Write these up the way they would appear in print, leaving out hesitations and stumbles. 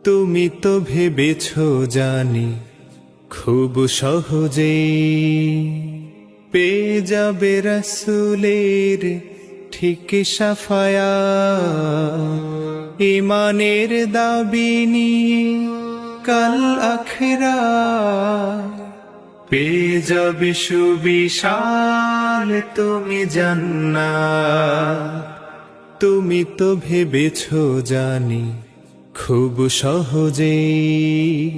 তুমি তো ভেবেছ জানি খুব সহজেই পেয়ে যাবে রাসূলের ঠিক সাফায়াত। ঈমানের দাবি নিয়ে কাল আখিরাত পেয়ে যাবে সুবিশাল তুমি জান্নাত। তুমি তো ভেবেছ জানি খুব সহজেই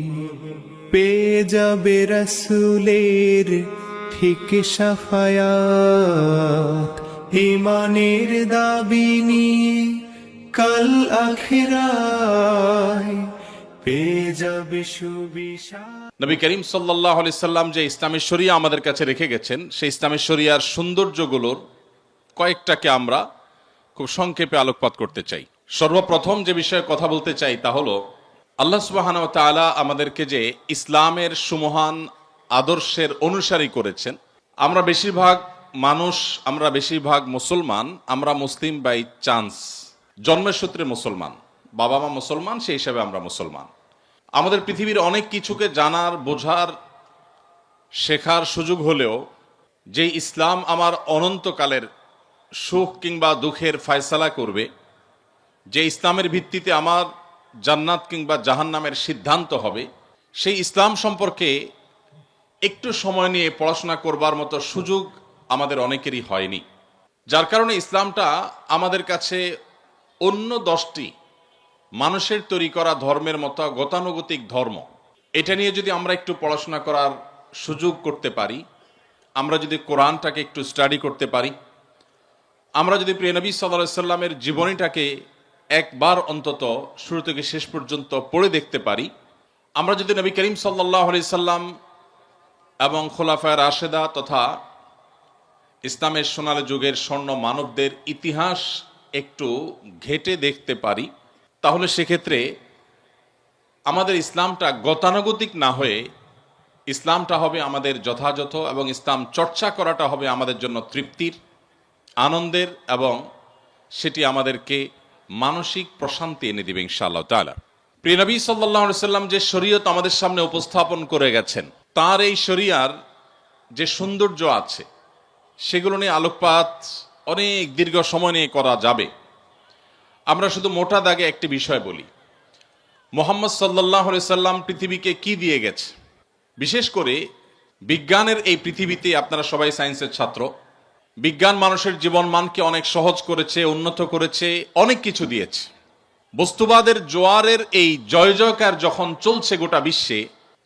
পেয়ে যাবে রাসূলের ঠিক সাফায়াত। ঈমানের দাবি নিয়ে কাল আখিরায় পেয়ে যাবে সুবিশাল। নবী করিম সাল্লাল্লাহু আলাইহি সাল্লাম যে ইসলামের শরিয়া আমাদের কাছে রেখে গেছেন, সেই ইসলামের শরিয়ার সৌন্দর্যগুলোর কয়েকটাকে আমরা খুব সংক্ষেপে আলোকপাত করতে চাই। সর্বপ্রথম যে বিষয়ে কথা বলতে চাই তা হলো, আল্লাহ সুবহানাহু ওয়া তাআলা আমাদেরকে যে ইসলামের সুমহান আদর্শের অনুসারী করেছেন। আমরা বেশিরভাগ মুসলমান, আমরা মুসলিম বাই চান্স, জন্মের সূত্রে মুসলমান, বাবা মা মুসলমান, সেই হিসাবে আমরা মুসলমান। আমাদের পৃথিবীর অনেক কিছুকে জানার, বোঝার, শেখার সুযোগ হলেও যে ইসলাম আমার অনন্তকালের সুখ কিংবা দুঃখের ফয়সালা করবে, যে ইসলামের ভিত্তিতে আমার জান্নাত কিংবা জাহান্নামের সিদ্ধান্ত হবে, সেই ইসলাম সম্পর্কে একটু সময় নিয়ে পড়াশোনা করবার মতো সুযোগ আমাদের অনেকেরই হয়নি। যার কারণে ইসলামটা আমাদের কাছে অন্য 10টি মানুষের তৈরি করা ধর্মের মতো গতানুগতিক ধর্ম। এটা নিয়ে যদি আমরা একটু পড়াশোনা করার সুযোগ করতে পারি, আমরা যদি কোরআনটাকে একটু স্টাডি করতে পারি, আমরা যদি প্রিয় নবী সাল্লাল্লাহু আলাইহি সাল্লামের জীবনীটাকে একবার অন্তত শুরু থেকে শেষ পর্যন্ত পড়ে দেখতে পারি, আমরা যদি নবী করিম সাল্লাল্লাহু আলাইহি সাল্লাম এবং খোলাফায়ে রাশেদা তথা ইসলামের সোনালী যুগের স্বর্ণ মানবদের ইতিহাস একটু ঘেঁটে দেখতে পারি, তাহলে সেক্ষেত্রে আমাদের ইসলামটা গতানুগতিক না হয়ে ইসলামটা হবে আমাদের যথাযথ, এবং ইসলাম চর্চা করাটা হবে আমাদের জন্য তৃপ্তির, আনন্দের, এবং সেটি আমাদেরকে মানসিক প্রশান্তি এনে দিবে ইনশাআল্লাহ তাআলা। প্রিয় নবী সাল্লাল্লাহু আলাইহি সাল্লাম যে শরীয়ত আমাদের সামনে উপস্থাপন করে গেছেন, তার এই শরিয়ার যে সৌন্দর্য আছে সেগুলো নিয়ে আলোকপাত অনেক দীর্ঘ সময় নিয়ে করা যাবে। আমরা শুধু মোটা দাগে একটি বিষয় বলি, মুহাম্মদ সাল্লাল্লাহু আলাইহি সাল্লাম পৃথিবীকে কি দিয়ে গেছে। বিশেষ করে বিজ্ঞানের এই পৃথিবীতে, আপনারা সবাই সায়েন্সের ছাত্র, বিজ্ঞান মানুষের জীবনমানকে অনেক সহজ করেছে, উন্নত করেছে, অনেক কিছু দিয়েছে। বস্তুবাদের জোয়ারের এই জয় জয়কার যখন চলছে গোটা বিশ্বে,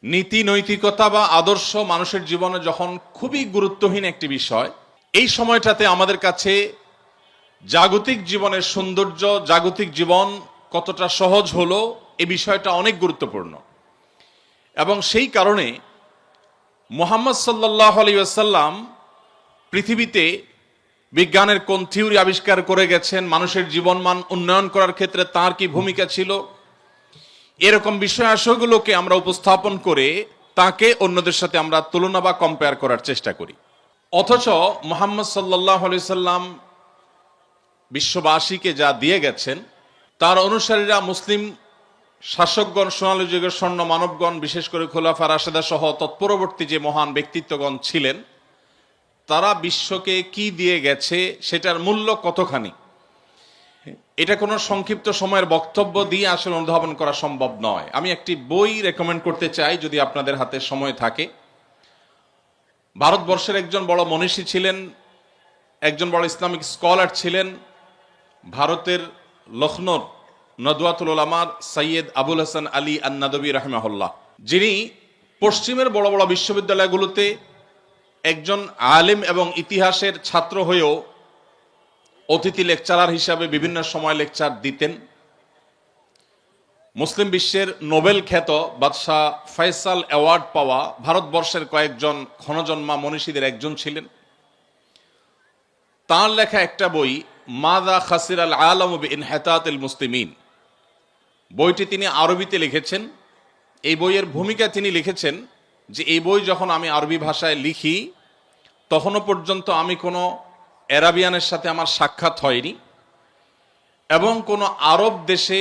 নীতি নৈতিকতা বা আদর্শ মানুষের জীবনে যখন খুবই গুরুত্বহীন একটি বিষয়, এই সময়টাতে আমাদের কাছে জাগতিক জীবনের সৌন্দর্য, জাগতিক জীবন কতটা সহজ হলো, এই বিষয়টা অনেক গুরুত্বপূর্ণ। এবং সেই কারণে মুহাম্মদ সাল্লাল্লাহু আলাইহি ওয়াসাল্লাম পৃথিবীতে বিজ্ঞানের কোন থিওরি আবিষ্কার করে গেছেন, মানুষের জীবনমান উন্নয়ন করার ক্ষেত্রে তার কি ভূমিকা ছিল, এরকম বিষয়াশয়গুলোকে আমরা উপস্থাপন করে তাকে অন্যদের সাথে আমরা তুলনা বা কম্পেয়ার করার চেষ্টা করি। অথচ মুহাম্মদ সাল্লাল্লাহু আলাইহি সাল্লাম বিশ্ববাসীকে যা দিয়ে গেছেন, তার অনুসারীরা, মুসলিম শাসকগণ, সোনালী যুগের স্বর্ণ মানবগণ, বিশেষ করে খোলাফা রাশেদা সহ তৎপরবর্তী যে মহান ব্যক্তিত্বগণ ছিলেন, তারা বিশ্বকে কি দিয়ে গেছে সেটার মূল্য কতখানি, এটা কোনো সংক্ষিপ্ত সময়ের বক্তব্য দিয়ে আসলে অনুধাবন করা সম্ভব নয়। আমি একটি বই রেকমেন্ড করতে চাই, যদি আপনাদের হাতে সময় থাকে। ভারতবর্ষের একজন বড় মনীষী ছিলেন, একজন বড় ইসলামিক স্কলার ছিলেন, ভারতের লখনৌর নদওয়াতুল উলামার সৈয়দ আবুল হাসান আলী আন-নাদবী রাহিমাহুল্লাহ, যিনি পশ্চিমের বড় বড় বিশ্ববিদ্যালয়গুলোতে একজন আলেম এবং ইতিহাসের ছাত্র হয়েও অতিথি লেকচারার হিসাবে বিভিন্ন সময় লেকচার দিতেন। মুসলিম বিশ্বের নোবেল খ্যাত বাদশাহ ফয়সাল অ্যাওয়ার্ড পাওয়া ভারতবর্ষের কয়েকজন ক্ষণজন্মা মনীষীদের একজন ছিলেন। তার লেখা একটা বই, মাযা খাসিরাল আলামু বিইনহিতাতিল মুসলিমিন, বইটি তিনি আরবিতে লিখেছেন। এই বইয়ের ভূমিকা তিনি লিখেছেন যে এই বই যখন আমি আরবি ভাষায় লিখি, তখনও পর্যন্ত আমি কোনো অ্যারাবিয়ানের সাথে আমার সাক্ষাৎ হয়নি, এবং কোনো আরব দেশে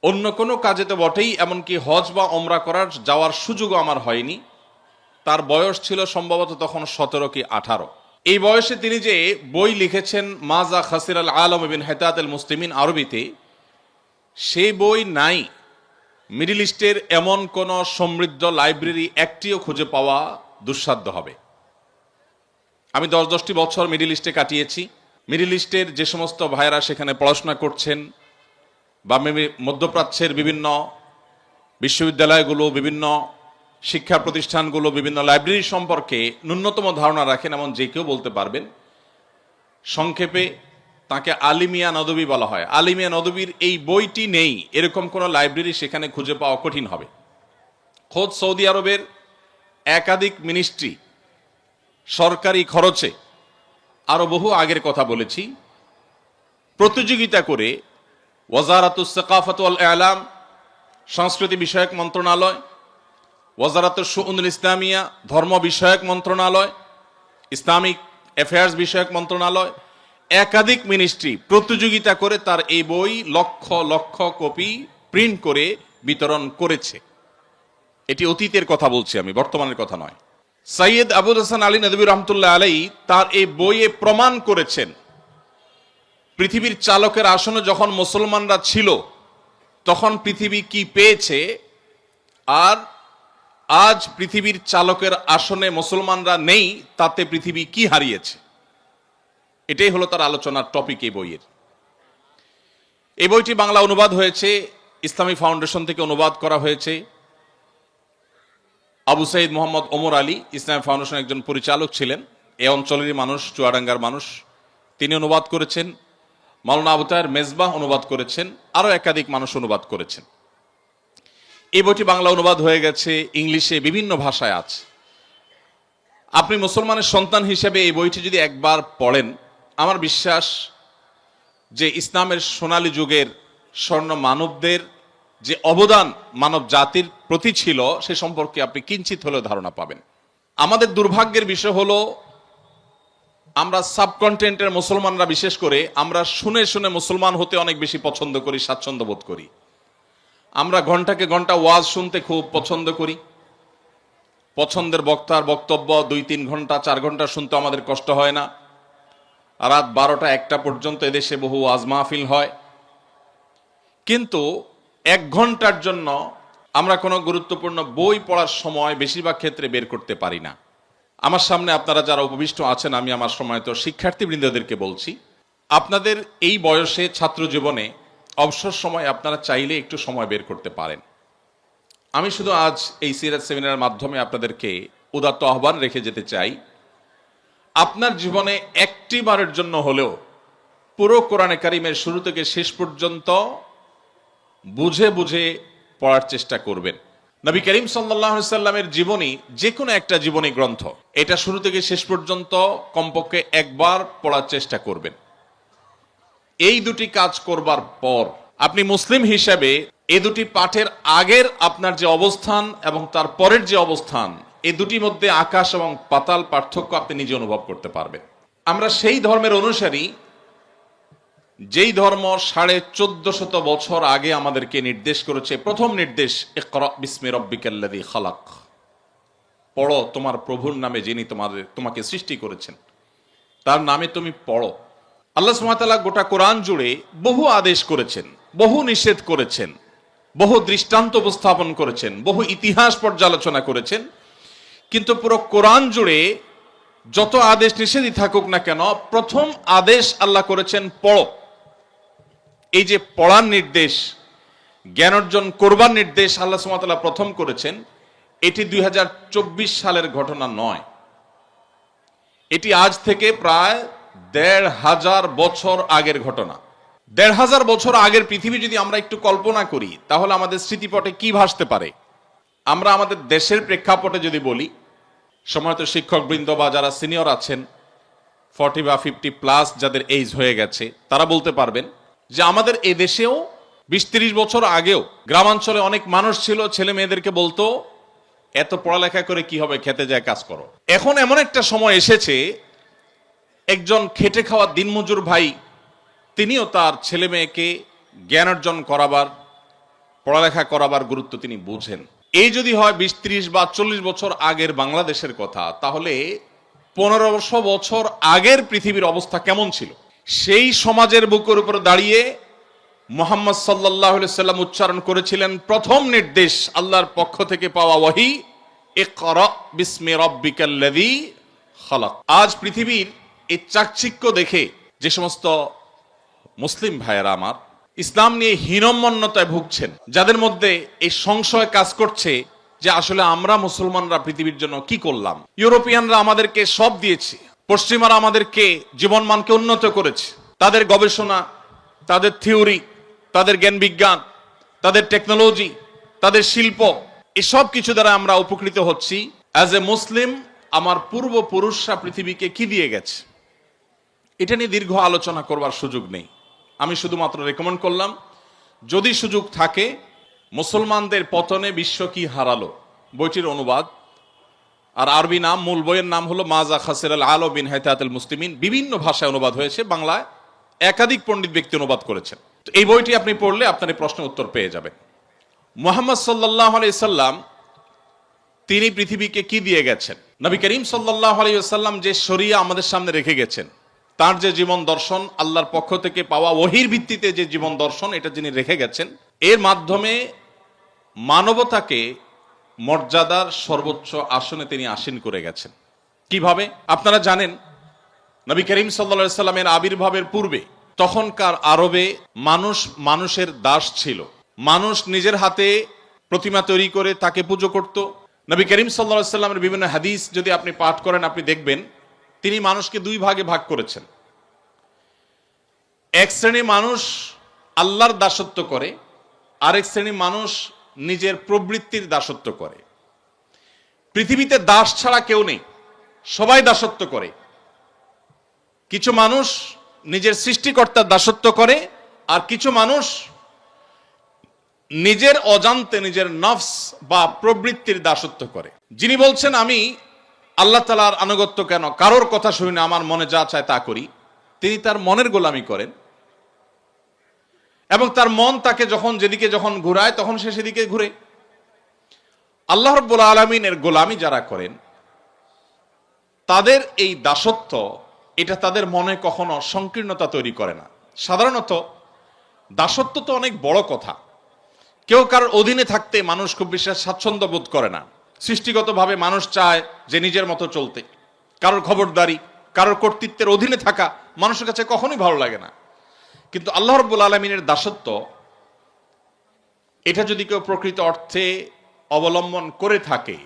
অন্য কোনো কাজে তো বটেই, এমনকি হজ বা ওমরা করার যাওয়ার সুযোগও আমার হয়নি। তার বয়স ছিল সম্ভবত তখন 17 কি 18। এই বয়সে তিনি যে বই লিখেছেন মাজা খাসির আল আলম বিন হেতাত আল মুসলিমিন আরবিতে, সেই বই নাই। মিডল ইস্টের এমন কোন সমৃদ্ধ লাইব্রেরি একটিও খুঁজে পাওয়া দুঃসাধ্য হবে। আমি 10-10টি বছর মিডল ইস্টে কাটিয়েছি। মিডল ইস্টের যে সমস্ত ভাইয়েরা সেখানে পড়াশোনা করছেন বা মধ্যপ্রাচ্যের বিভিন্ন বিশ্ববিদ্যালয়গুলো, বিভিন্ন শিক্ষা প্রতিষ্ঠানগুলো, বিভিন্ন লাইব্রেরি সম্পর্কে ন্যূনতম ধারণা রাখেন এমন যে কেউ বলতে পারবেন। সংক্ষেপে তাকে আলিমিয়া নদবী বলা হয়। আলিমিয়া নদবীর এই বইটি নেই, এরকম কোন লাইব্রেরি সেখানে খুঁজে পাওয়া কঠিন হবে। খোদ সৌদি আরবের একাধিক মিনিস্ট্রি সরকারি খরচে, আরো বহু আগের কথা বলেছি, প্রতিযোগিতা করে ওয়াজারাতুস সাকাফাত ওয়াল ইলাম সংস্কৃতি বিষয়ক মন্ত্রণালয়, ওয়াজারাতুশ শুউনুল ইসলামিয়া ধর্ম বিষয়ক মন্ত্রণালয়, ইসলামিক অ্যাফেয়ার্স বিষয়ক মন্ত্রণালয়, একাধিক মিনিস্ট্রি প্রতিযোগিতা করে তার এই বই লক্ষ লক্ষ কপি প্রিন্ট করে বিতরণ করেছে। এটি অতীতের কথা বলছি আমি, বর্তমানের কথা নয়। সৈয়দ আবুল হাসান আলী নদভী রহমতুল্লাহ আলাইহি তার এই বইয়ে প্রমাণ করেছেন পৃথিবীর চালকের আসনে যখন মুসলমানরা ছিল তখন পৃথিবী কি পেয়েছে, আর আজ পৃথিবীর চালকের আসনে মুসলমানরা নেই তাতে পৃথিবী কি হারিয়েছে। এটাই হলো তার আলোচনার টপিক এই বইয়ের। এই বইটি বাংলা অনুবাদ হয়েছে, ইসলামী ফাউন্ডেশন থেকে অনুবাদ করা হয়েছে। আবু সাইদ মোহাম্মদ ওমর আলী ইসলামী ফাউন্ডেশন একজন পরিচালক ছিলেন, এ অঞ্চলেরই মানুষ, চুয়াডাঙ্গার মানুষ, তিনি অনুবাদ করেছেন। মাওলানা আবু তাহের মেজবাহ অনুবাদ করেছেন, আরো একাধিক মানুষ অনুবাদ করেছেন। এই বইটি বাংলা অনুবাদ হয়ে গেছে, ইংলিশে বিভিন্ন ভাষায় আছে। আপনি মুসলমানের সন্তান হিসেবে এই বইটি যদি একবার পড়েন, আমার বিশ্বাস যে ইসলামের সোনালী যুগের স্বর্ণ মানবদের যে অবদান মানব জাতির প্রতি ছিল সে সম্পর্কে আপনি কিঞ্চিত হলেও ধারণা পাবেন। আমাদের দুর্ভাগ্যের বিষয় হলো আমরা সাবকন্টিনেন্টের মুসলমানরা বিশেষ করে আমরা শুনে শুনে মুসলমান হতে অনেক বেশি পছন্দ করি, স্বাচ্ছন্দ্য বোধ করি। আমরা ঘন্টাকে ঘন্টা ওয়াজ শুনতে খুব পছন্দ করি। পছন্দের বক্তার বক্তব্য 2-3 ঘন্টা 4 ঘন্টা শুনতে আমাদের কষ্ট হয় না। রাত 12টা-1টা পর্যন্ত এদেশে বহু ওয়াজ মাহফিল হয়, কিন্তু 1 ঘন্টার জন্য আমরা কোনো গুরুত্বপূর্ণ বই পড়ার সময় বেশিরভাগ ক্ষেত্রে বের করতে পারি না। আমার সামনে আপনারা যারা উপবিষ্ট আছেন, আমি আমার সময় তো শিক্ষার্থীবৃন্দদেরকে বলছি, আপনাদের এই বয়সে ছাত্র জীবনে অবসর সময় আপনারা চাইলে একটু সময় বের করতে পারেন। আমি শুধু আজ এই সিরাত সেমিনারের মাধ্যমে আপনাদেরকে উদাত্ত আহ্বান রেখে যেতে চাই, আপনার জীবনে একটি বারের জন্য হলেও পুরো কোরআনে কারিমের শুরু থেকে শেষ পর্যন্ত বুঝে বুঝে পড়ার চেষ্টা করবেন। নবী করিম সাল্লাল্লাহু আলাইহি সাল্লামের জীবনী যে কোনো একটা জীবনী গ্রন্থ, এটা শুরু থেকে শেষ পর্যন্ত কমপক্ষে একবার পড়ার চেষ্টা করবেন। এই দুটি কাজ করবার পর আপনি মুসলিম হিসেবে এই দুটি পাঠের আগের আপনার যে অবস্থান এবং তার পরের যে অবস্থান, এই দুটির মধ্যে আকাশ এবং পাতাল পার্থক্য আপনি নিজে অনুভব করতে পারবেন। আমরা সেই ধর্মের অনুসারী যেই ধর্ম 1450 বছর আগে আমাদেরকে নির্দেশ করেছে, প্রথম নির্দেশ ইকরা বিসমি রাব্বিকাল্লাযী খালাক, পড়ো তোমার প্রভুর নামে যিনি তোমাকে সৃষ্টি করেছেন, তার নামে তুমি পড়ো। আল্লাহ সুবহানাহু ওয়া তাআলা গোটা কোরআন জুড়ে বহু আদেশ করেছেন, বহু নিষেধ করেছেন, বহু দৃষ্টান্ত উপস্থাপন করেছেন, বহু ইতিহাস পর্যালোচনা করেছেন, কিন্তু পুরো কোরআন জুড়ে যত আদেশ নিষেধই থাকুক না কেন, প্রথম আদেশ আল্লাহ করেছেন পড়ো। এই যে পড়ার নির্দেশ, জ্ঞান অর্জন করবার নির্দেশ আল্লাহ সুবহানাহু ওয়া তাআলা প্রথম করেছেন, এটি 2024 সালের ঘটনা নয়। এটি আজ থেকে প্রায় 1500 বছর আগের ঘটনা। 1500 বছর আগের পৃথিবী যদি আমরা একটু কল্পনা করি, তাহলে আমাদের স্মৃতিপটে কি ভাসতে পারে? আমরা আমাদের দেশের প্রেক্ষাপটে যদি বলি, সময়ত শিক্ষকবৃন্দ বা যারা সিনিয়র আছেন, 40 বা 50+ যাদের এজ হয়ে গেছে, তারা বলতে পারবেন যে আমাদের এই দেশেও 20-30 বছর আগেও গ্রামাঞ্চলে অনেক মানুষ ছিল, ছেলে মেয়েদেরকে বলতো এত পড়ালেখা করে কি হবে, খেতে যায় কাজ করো। এখন এমন একটা সময় এসেছে, একজন খেটে খাওয়া দিনমজুর ভাই তিনিও তার ছেলে মেয়েকে জ্ঞান অর্জন করাবার, পড়ালেখা করাবার গুরুত্ব তিনি বুঝেন। এই যদি হয় 20, 30 বা 40 বছর আগের বাংলাদেশের কথা, তাহলে 1500 বছর আগের পৃথিবীর অবস্থা কেমন ছিল? সেই সমাজের বুকের উপর দাঁড়িয়ে মুহাম্মদ সাল্লাল্লাহু আলাইহি সাল্লাম উচ্চারণ করেছিলেন প্রথম নির্দেশ আল্লাহর পক্ষ থেকে পাওয়া ওয়াহি, ইকরা বিসমি রাব্বিকাল্লাযী খালাক। আজ পৃথিবীর এই চাকচিক্য দেখে যে সমস্ত মুসলিম ভাইয়েরা আমার ইসলাম নিয়ে হীনম্মন্যতায় ভুগছেন, যাদের মধ্যে এই সংশয় কাজ করছে যে আসলে আমরা মুসলমানরা পৃথিবীর জন্য কি করলাম? ইউরোপিয়ানরা আমাদেরকে সব দিয়েছে, পশ্চিমারা আমাদেরকে জীবনমানকে উন্নত করেছে, তাদের গবেষণা, তাদের থিওরি, তাদের জ্ঞান বিজ্ঞান, তাদের টেকনোলজি, তাদের শিল্প, এসব কিছু দ্বারা আমরা উপকৃত হচ্ছি। অ্যাজ এ মুসলিম আমার পূর্বপুরুষরা পৃথিবীকে কি দিয়ে গেছে, এটা নিয়ে দীর্ঘ আলোচনা করবার সুযোগ নেই। আমি শুধুমাত্র রেকমেন্ড করলাম, যদি সুযোগ থাকে, মুসলমানদের পতনে বিশ্ব কি হারালো বইটির অনুবাদ, আর আরবি নাম, মূল বইয়ের নাম হলো মাজা খাসিরাল আলম বিন হায়াতাতুল মুসলিমিন। বিভিন্ন ভাষায় অনুবাদ হয়েছে, বাংলায় একাধিক পণ্ডিত ব্যক্তি অনুবাদ করেছেন। তো এই বইটি আপনি পড়লে আপনার এই প্রশ্নের উত্তর পেয়ে যাবেন। মুহাম্মদ সাল্লাল্লাহু আলাইহি সাল্লাম তিনি পৃথিবীকে কি দিয়ে গেছেন? নবী করিম সাল্লাল্লাহু আলাইহি ওয়াসাল্লাম যে শরিয়া আমাদের সামনে রেখে গেছেন, তার যে জীবন দর্শন, আল্লাহর পক্ষ থেকে পাওয়া ওহীর ভিত্তিতে যে জীবন দর্শন, এটা যিনি রেখে গেছেন, এর মাধ্যমে মানবতাকে মর্যাদার সর্বোচ্চ আসনে তিনি আসীন করে গেছেন। কিভাবে? আপনারা জানেন, নবী করিম সাল্লাল্লাহু আলাইহি সাল্লামের আবির্ভাবের পূর্বে তখনকার আরবে মানুষের দাস ছিল। মানুষ নিজের হাতে প্রতিমা তৈরি করে তাকে পুজো করত। নবী করিম সাল্লাল্লাহু আলাইহি সাল্লামের বিভিন্ন হাদিস যদি আপনি পাঠ করেন, আপনি দেখবেন তিনি মানুষকে দুই ভাগে ভাগ করেছেন। এক শ্রেণী মানুষ আল্লাহর দাসত্ব করে, আরেক শ্রেণী মানুষ নিজের প্রবৃত্তির দাসত্ব করে। পৃথিবীতে দাস ছাড়া কেউ নেই, সবাই দাসত্ব করে। কিছু মানুষ নিজের সৃষ্টিকর্তার দাসত্ব করে, আর কিছু মানুষ নিজের অজান্তে নিজের নফস বা প্রবৃত্তির দাসত্ব করে। যিনি বলছেন আমি আল্লাহ তাআলার আনুগত্য কেন, কারোর কথা শুনি না, আমার মনে যা চায় তা করি, তিনি তার মনের গোলামি করেন, এবং তার মন তাকে যেদিকে যখন ঘুরায় তখন সে সেদিকে ঘুরে। আল্লাহ রাব্বুল আলামিনের গোলামি যারা করেন, তাদের এই দাসত্ব, এটা তাদের মনে কখনো সংকীর্ণতা তৈরি করে না। সাধারণত দাসত্ব তো অনেক বড় কথা। কেউ কারোর অধীনে থাকতে মানুষ খুব বেশি স্বাচ্ছন্দ্য বোধ করে না। সৃষ্টিগতভাবে মানুষ চায় যে নিজের মতো চলতে। কারোর খবরদারি, কারোর কর্তৃত্বের অধীনে থাকা মানুষের কাছে কখনোই ভালো লাগে না। কিন্তু আল্লাহ রাব্বুল আলামিনের দাসত্ব, এটা যদি কেউ প্রকৃত অর্থে অবলম্বন করে থাকে,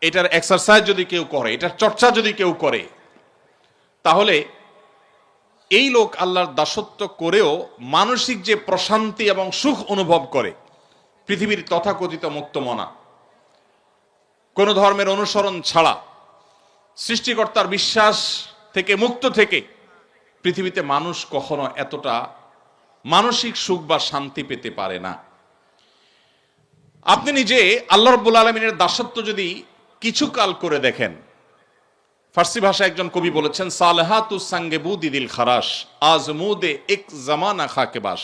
এটার এক্সারসাইজ যদি কেউ করে, এটার চর্চা যদি কেউ করে, তাহলে এই লোক আল্লাহর দাসত্ব করেও মানসিক যে প্রশান্তি এবং সুখ অনুভব করে, পৃথিবীর তথাকথিত মুক্তমনা, কোন ধর্মের অনুসরণ ছাড়া, সৃষ্টিকর্তার বিশ্বাস থেকে মুক্ত থেকে পৃথিবীতে মানুষ কখনো এতটা মানসিক সুখ বা শান্তি পেতে পারে না। আপনি নিজে আল্লাহ রাব্বুল আলামিনের দাসত্ব যদি কিছু কাল করে দেখেন, ফার্সি ভাষায় একজন কবি বলেছেন, সালেহাতু সাঙ্গে বুদিদিল খারাস আজমুদে এক জামানা খাকেবাস।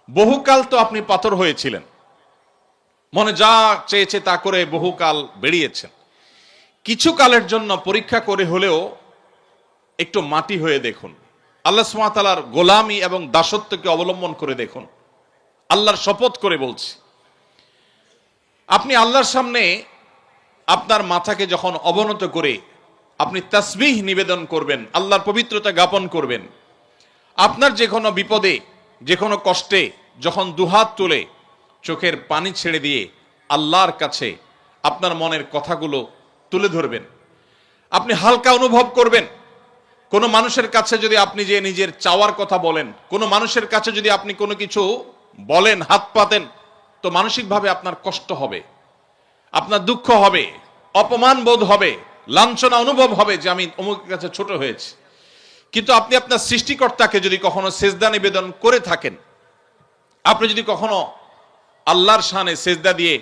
বহুকাল তো আপনি পাথর হয়েছিলেন, মনে যা চেয়েছে তা করে বহুকাল বেরিয়েছেন। কিছু কালের জন্য পরীক্ষা করে হলেও একটু মাটি হয়ে দেখুন, আল্লাহ সুবহানাহু ওয়া তাআলার গোলামি এবং দাসত্বকে অবলম্বন করে দেখুন। আল্লাহর শপথ করে বলছি, আপনি আল্লাহর সামনে আপনার মাথাকে যখন অবনত করে আপনি তাসবিহ নিবেদন করবেন, আল্লাহর পবিত্রতা জ্ঞাপন করবেন, আপনার যে কোনো বিপদে, যে কোনো কষ্টে যখন দুহাত তুলে চোখের পানি ছেড়ে দিয়ে আল্লাহর কাছে আপনার মনের কথাগুলো তুলে ধরবেন, আপনি হালকা অনুভব করবেন। কোনো মানুষের কাছে যদি আপনি যে নিজের চাওয়ার কথা বলেন, কোনো মানুষের কাছে যদি আপনি কোনো কিছু বলেন, হাত পাতেন, তো মানসিকভাবে আপনার কষ্ট হবে, আপনার দুঃখ হবে, অপমান বোধ হবে, লাঞ্ছনা অনুভব হবে যে আমি অমুকের কাছে ছোট হয়েছি। কিন্তু আপনি আপনার সৃষ্টিকর্তাকে যদি কখনো সেজদা নিবেদন করে থাকেন, আপনি যদি কখনো আল্লাহর শানে সেজদা দিয়ে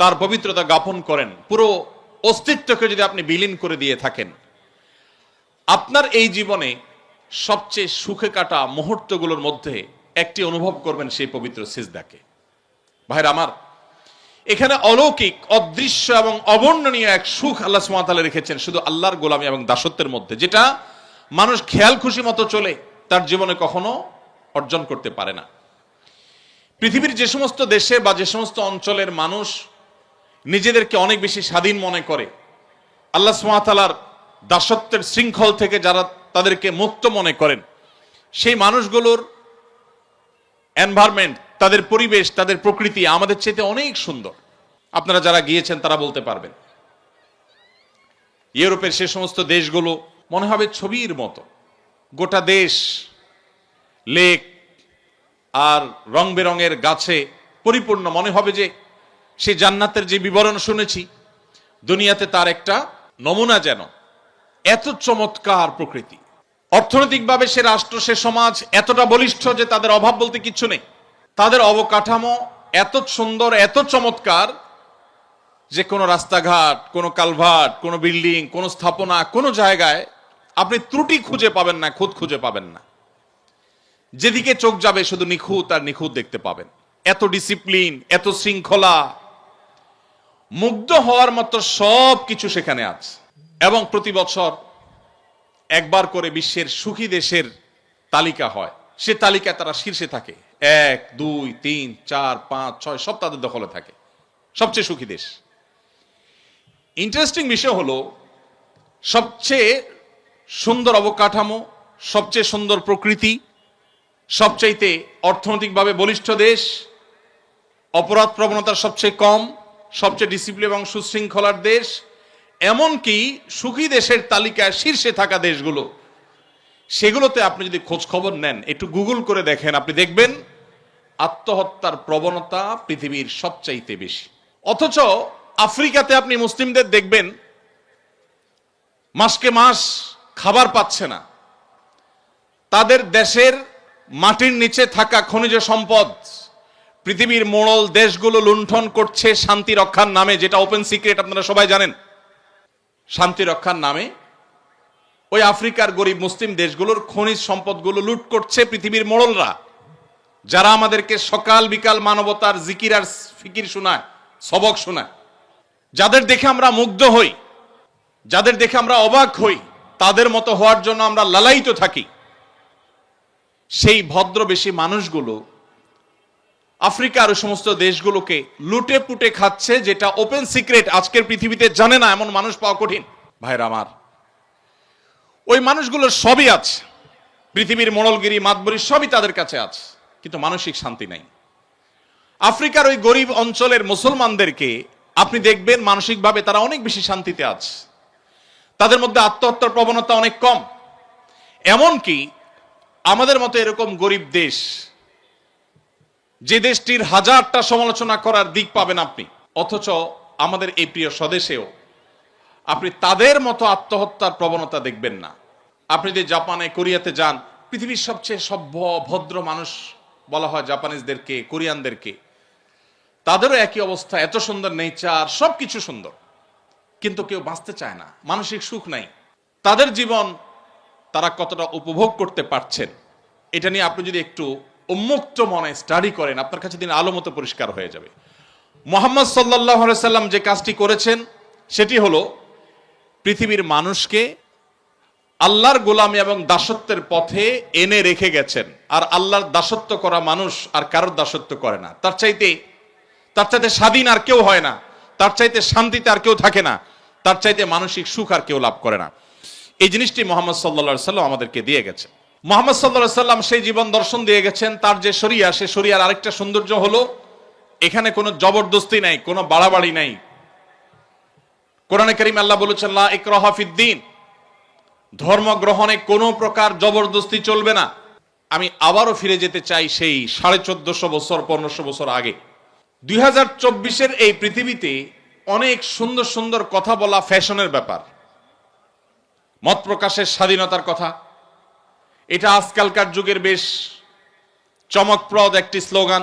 তার পবিত্রতা জ্ঞাপন করেন, পুরো অস্তিত্বকে যদি আপনি বিলীন করে দিয়ে থাকেন, আপনার এই জীবনে সবচেয়ে সুখে কাটা মুহূর্তগুলোর মধ্যে একটি অনুভব করবেন সেই পবিত্র সিজদাকে। ভাইরা আমার, এখানে অলৌকিক, অদৃশ্য এবং অবর্ণনীয় এক সুখ আল্লাহ সুবহানাহু ওয়া তাআলা রেখেছেন শুধু আল্লাহর গোলামি এবং দাসত্বের মধ্যে, যেটা মানুষ খেয়াল খুশি মতো চলে তার জীবনে কখনো অর্জন করতে পারে না। পৃথিবীর যে সমস্ত দেশে বা যে সমস্ত অঞ্চলের মানুষ নিজেদেরকে অনেক বেশি স্বাধীন মনে করে, আল্লাহ সুবহানাহু ওয়া তাআলার দাসত্বের শৃঙ্খল থেকে যারা তাদেরকে মুক্ত মনে করেন, সেই মানুষগুলোর এনভায়রনমেন্ট, তাদের পরিবেশ, তাদের প্রকৃতি আমাদের চাইতে অনেক সুন্দর। আপনারা যারা গিয়েছেন তারা বলতে পারবেন। ইউরোপের সে সমস্ত দেশগুলো মনে হবে ছবির মতো, গোটা দেশ লেক আর রং বেরঙের গাছে পরিপূর্ণ, মনে হবে যে সেই জান্নাতের যে বিবরণ শুনেছি দুনিয়াতে তার একটা নমুনা, যেন এত চমৎকার প্রকৃতি। অর্থনৈতিকভাবে সে রাষ্ট্র, সে সমাজ এতটা বলিষ্ঠ যে তাদের অভাব বলতে কিচ্ছু নেই। তাদের অবকাঠামো এত সুন্দর, এত চমৎকার যে কোনো রাস্তাঘাট, কোনো কালভার্ট, কোনো বিল্ডিং, কোনো স্থাপনা, কোনো জায়গায় আপনি ত্রুটি খুঁজে পাবেন না, খুঁত খুঁজে পাবেন না। যেদিকে চোখ যাবে শুধু নিখুঁত আর নিখুঁত দেখতে পাবেন। এত ডিসিপ্লিন, এত শৃঙ্খলা, মুগ্ধ হওয়ার মতো সব কিছু সেখানে আছে। এবং প্রতি বছর একবার করে বিশ্বের সুখী দেশের তালিকা হয়, সে তালিকায় তারা শীর্ষে থাকে। 1, 2, 3, 4, 5, 6 সব তাদের দখলে থাকে, সবচেয়ে সুখী দেশ। ইন্টারেস্টিং বিষয় হলো, সবচেয়ে সুন্দর অবকাঠামো, সবচেয়ে সুন্দর প্রকৃতি, সবচাইতে অর্থনৈতিকভাবে বলিষ্ঠ দেশ, অপরাধ প্রবণতার সবচেয়ে কম, সবচেয়ে ডিসিপ্লিন এবং সুশৃঙ্খলার দেশ, এমনকি সুখী দেশের তালিকায় শীর্ষে থাকা দেশগুলো, সেগুলোতে আপনি যদি খোঁজ খবর নেন, একটু গুগল করে দেখেন, আপনি দেখবেন আত্মহত্যার প্রবণতা পৃথিবীর সবচাইতে বেশি। অথচ আফ্রিকাতে আপনি মুসলিমদের দেখবেন মাসকে মাস খাবার পাচ্ছে না। তাদের দেশের মাটির নিচে থাকা খনিজ সম্পদ পৃথিবীর মোড়ল দেশগুলো লুণ্ঠন করছে শান্তি রক্ষার নামে, যেটা ওপেন সিক্রেট, আপনারা সবাই জানেন। শান্তি রক্ষার নামে ওই আফ্রিকার গরিব মুসলিম দেশগুলোর খনিজ সম্পদগুলো লুট করছে পৃথিবীর মোড়লরা, যারা আমাদেরকে সকাল বিকাল মানবতার জিকির আর ফিকির শোনায়, সবক শোনায়, যাদের দেখে আমরা মুগ্ধ হই, যাদের দেখে আমরা অবাক হই, তাদের মতো হওয়ার জন্য আমরা লালায়িত থাকি। সেই ভদ্রবেশী মানুষগুলো আফ্রিকার ওই সমস্ত দেশগুলোকে লুটে পুটে খাচ্ছে, যেটা ওপেন সিক্রেট, আজকের পৃথিবীতে জানে না এমন মানুষ পাওয়া কঠিন। ভাইরা আমার, ওই মানুষগুলোর সবই আছে, পৃথিবীর মোড়লগিরি, মাতবরি সবই তাদের কাছে আছে, কিন্তু মানসিক শান্তি নাই। আফ্রিকার ওই গরিব অঞ্চলের মুসলমানদেরকে আপনি দেখবেন মানসিকভাবে তারা অনেক বেশি শান্তিতে আছে, তাদের মধ্যে আত্মহত্যার প্রবণতা অনেক কম। এমনকি আমাদের মতো এরকম গরিব দেশ, যে দেশটির হাজারটা সমালোচনা করার দিক পাবেন আপনি, অথচ আমাদের এই প্রিয় স্বদেশেও আপনি তাদের মতো আত্মহত্যার প্রবণতা দেখবেন না। আপনি যদি জাপানে, কোরিয়াতে যান, পৃথিবীর সবচেয়ে সভ্য ভদ্র মানুষ বলা হয় জাপানিজদেরকে, কোরিয়ানদেরকে, তাদেরও একই অবস্থা, এত সুন্দর নেচার, সবকিছু সুন্দর, কিন্তু কেউ বাঁচতে চায় না, মানসিক সুখ নাই। তাদের জীবন তারা কতটা উপভোগ করতে পারছেন, এটা নিয়ে আপনি যদি একটু উন্মুক্ত মনে স্টাডি করেন, আপনার কাছে দিন আলো মতো পরিষ্কার হয়ে যাবে। মুহাম্মদ সাল্লাল্লাহু আলাইহি সাল্লাম যে কাজটি করেছেন সেটি হলো পৃথিবীর মানুষকে আল্লাহর গোলামি এবং দাসত্বের পথে এনে রেখে গেছেন। আর আল্লাহর দাসত্ব করা মানুষ আর কারোর দাসত্ব করে না। তার চাইতে স্বাধীন আর কেউ হয় না, তার চাইতে শান্তিতে আর কেউ থাকে না, তার চাইতে মানসিক সুখ আর কেউ লাভ করে না। এই জিনিসটি মুহাম্মদ সাল্লাল্লাহু আলাইহি সাল্লাম আমাদেরকে দিয়ে গেছেন। মুহাম্মদ সাল্লাল্লাহু আলাইহি সাল্লাম সেই জীবন দর্শন দিয়ে গেছেন। তার যে শরিয়া, সে শরিয়ার আরেকটা সৌন্দর্য হলো এখানে কোনো জবরদস্তি নাই, কোনো বাড়াবাড়ি নাই। কোরআনে কারীম আল্লাহ বলেছেন, লা ইকরাহা ফিদ্দীন, ধর্ম গ্রহণে কোনো প্রকার জবরদস্তি চলবে না। আমি আবারও ফিরে যেতে চাই সেই 1450 বছর, 1500 বছর আগে। 2024-এর এই পৃথিবীতে অনেক সুন্দর সুন্দর কথা বলা ফ্যাশনের ব্যাপার, মত প্রকাশের স্বাধীনতার কথা, এটা আজকালকার যুগের বেশ চমকপ্রদ একটি স্লোগান।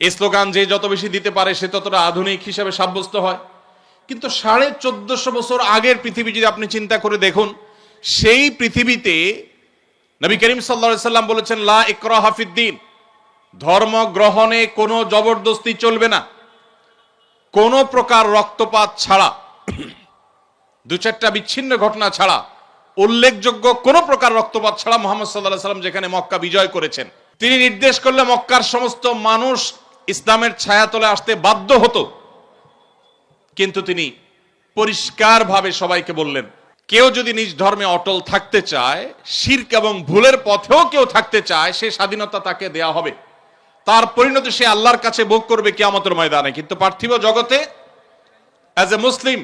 এই স্লোগান যে যত বেশি দিতে পারে সে ততটা আধুনিক হিসাবে সাব্যস্ত হয়। কিন্তু 1450 বছর আগের পৃথিবী যদি আপনি চিন্তা করে দেখুন, সেই পৃথিবীতে নবী করিম সাল্লাল্লাহু আলাইহি সাল্লাম বলেছেন, লা ইকরাহা ফিদ্দীন, ধর্ম গ্রহণে কোনো জবরদস্তি চলবে না, কোনো প্রকার রক্তপাত ছাড়া, দু চারটা বিচ্ছিন্ন ঘটনা ছাড়া, উল্লেখযোগ্য কোনো প্রকার রক্তপাত ছাড়া মুহাম্মদ সাল্লাল্লাহু আলাইহি সাল্লাম যেখানে মক্কা বিজয় করেছেন, তিনি নির্দেশ করলে মক্কার সমস্ত মানুষ ইসলামের ছায়াতলে আসতে বাধ্য হতো। কিন্তু তিনি পরিষ্কারভাবে সবাইকে বললেন, কেউ যদি নিজ ধর্মে অটল থাকতে চায়, শিরক এবং ভুলের পথেও কেউ থাকতে চায়, সে স্বাধীনতা তাকে দেয়া হবে, তার পরিণতি সে আল্লাহর কাছে ভোগ করবে কিয়ামতের ময়দানে। কিন্তু পার্থিব জগতে অ্যাজ এ মুসলিম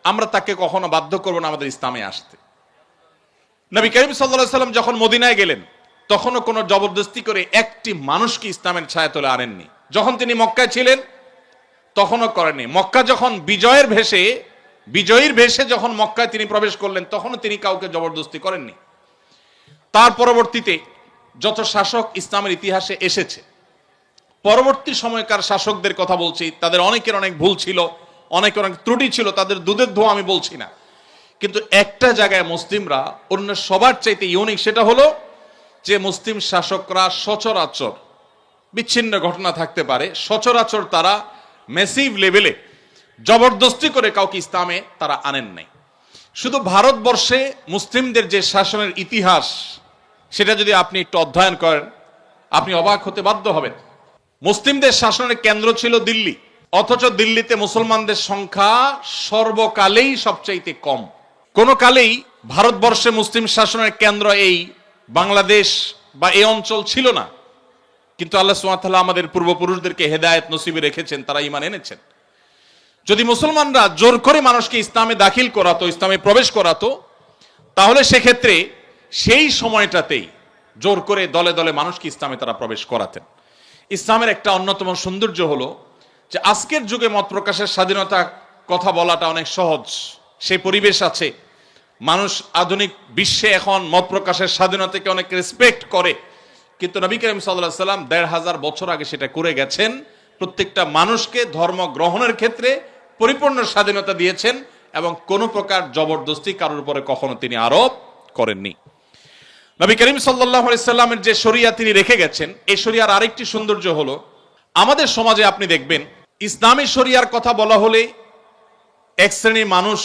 আমরা তাকে কখনো বাধ্য করব না আমাদের ইসলামে আসতে। নবী করিম সাল্লাল্লাহু আলাইহি সাল্লাম যখন মদিনায় গেলেন, তখনও কোনো জবরদস্তি করে একটি মানুষকে ইসলামের ছায়াতলে আনেননি। যখন তিনি মক্কায় ছিলেন তখনও করেননি। মক্কা যখন বিজয়ীর ভেষে যখন মক্কায় তিনি প্রবেশ করলেন, তখনও তিনি কাউকে জবরদস্তি করেননি। তার পরবর্তীতে যত শাসক ইসলামের ইতিহাসে এসেছে, পরবর্তী সময়কার শাসকদের কথা বলছি, তাদের অনেকের অনেক ভুল ছিল, অনেকের অনেক ত্রুটি ছিল, তাদের দুধের ধোয়া আমি বলছি না। কিন্তু একটা জায়গায় মুসলিমরা অন্য সবার চাইতে ইউনিক, সেটা হলো যে মুসলিম শাসকরা সচরাচর, বিচ্ছিন্ন ঘটনা থাকতে পারে, সচরাচর তারা ম্যাসিভ লেভেলে জবরদস্তি করে কাউকে ইসলামে তারা আনেন নাই। শুধু ভারতবর্ষে মুসলিমদের যে শাসনের ইতিহাস, সেটা যদি আপনি একটু অধ্যয়ন করেন, আপনি অবাক হতে বাধ্য হবেন। মুসলিমদের শাসনের কেন্দ্র ছিল দিল্লি, অথচ দিল্লিতে মুসলমানদের সংখ্যা সর্বকালেই সবচাইতে কম। কোন কালেই ভারতবর্ষে মুসলিম শাসনের কেন্দ্র এই বাংলাদেশ বা এই অঞ্চল ছিল না। কিন্তু আল্লাহ সুবহানাহু ওয়া তাআলা আমাদের পূর্বপুরুষদেরকে হেদায়েত নসিবে রেখেছেন, তারা ঈমান এনেছেন। যদি মুসলমানরা জোর করে মানুষকে ইসলামে দাখিল করাতো, ইসলামে প্রবেশ করাতো, তাহলে সেক্ষেত্রে সেই সময়টাতেই জোর করে দলে দলে মানুষকে ইসলামে তারা প্রবেশ করাতেন। ইসলামের একটা অন্যতম সৌন্দর্য হলো যে আজকের যুগে মত প্রকাশের স্বাধীনতা কথা বলাটা অনেক সহজ, সেই পরিবেশ আছে। মানুষ আধুনিক বিশ্বে এখন মত প্রকাশের স্বাধীনতাকে অনেক রেসপেক্ট করে, কিন্তু নবী করিম সাল্লাল্লাহু আলাইহি সাল্লাম ১৫০০ বছর আগে সেটা করে গেছেন। প্রত্যেকটা মানুষকে ধর্ম গ্রহণের ক্ষেত্রে পরিপূর্ণ স্বাধীনতা দিয়েছেন এবং কোনো প্রকার জবরদস্তি কারোর উপরে কখনো তিনি আরোপ করেননি। নবী করিম সাল্লাল্লাহু আলাইহি সাল্লামের যে শরিয়া তিনি রেখে গেছেন, এই শরিয়ার আরেকটি সৌন্দর্য হলো, আমাদের সমাজে আপনি দেখবেন ইসলামী শরিয়ার কথা বলা হলে এক শ্রেণীর মানুষ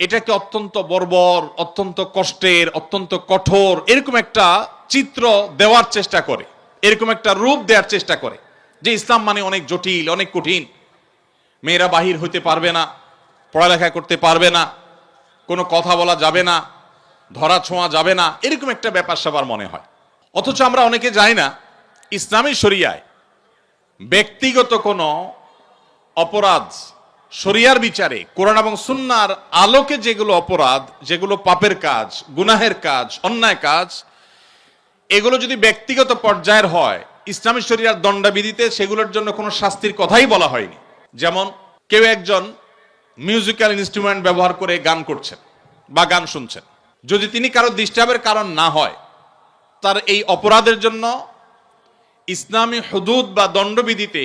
এটাকে অত্যন্ত বর্বর, অত্যন্ত কষ্টের, অত্যন্ত কঠোর, এরকম একটা চিত্র দেওয়ার চেষ্টা করে, এরকম একটা রূপ দেওয়ার চেষ্টা করে যে ইসলাম মানে অনেক জটিল, অনেক কঠিন, মেয়েরা বাহির হইতে পারবে না, পড়ালেখা করতে পারবে না, কোনো কথা বলা যাবে না, ধরা ছোঁয়া যাবে না, এরকম একটা ব্যাপার স্যাপার মনে হয়। অথচ আমরা অনেকে জানি না ইসলামী শরিয়ায় ব্যক্তিগত কোনো অপরাধ, শরিয়ার বিচারে কোরআন এবং সুন্নাহর আলোকে যেগুলো অপরাধ, যেগুলো পাপের কাজ, গুনাহের কাজ, অন্যায় কাজ, এগুলো যদি ব্যক্তিগত পর্যায়ের হয়, ইসলামী শরিয়ার দণ্ডবিধিতে সেগুলোর জন্য কোনো শাস্তির কথাই বলা হয়নি। যেমন কেউ একজন মিউজিক্যাল ইনস্ট্রুমেন্ট ব্যবহার করে গান করছেন বা গান শুনছেন, যদি তিনি কারো ডিস্টার্বের কারণ না হয়, তার এই অপরাধের জন্য ইসলামী হুদুদ বা দণ্ডবিধিতে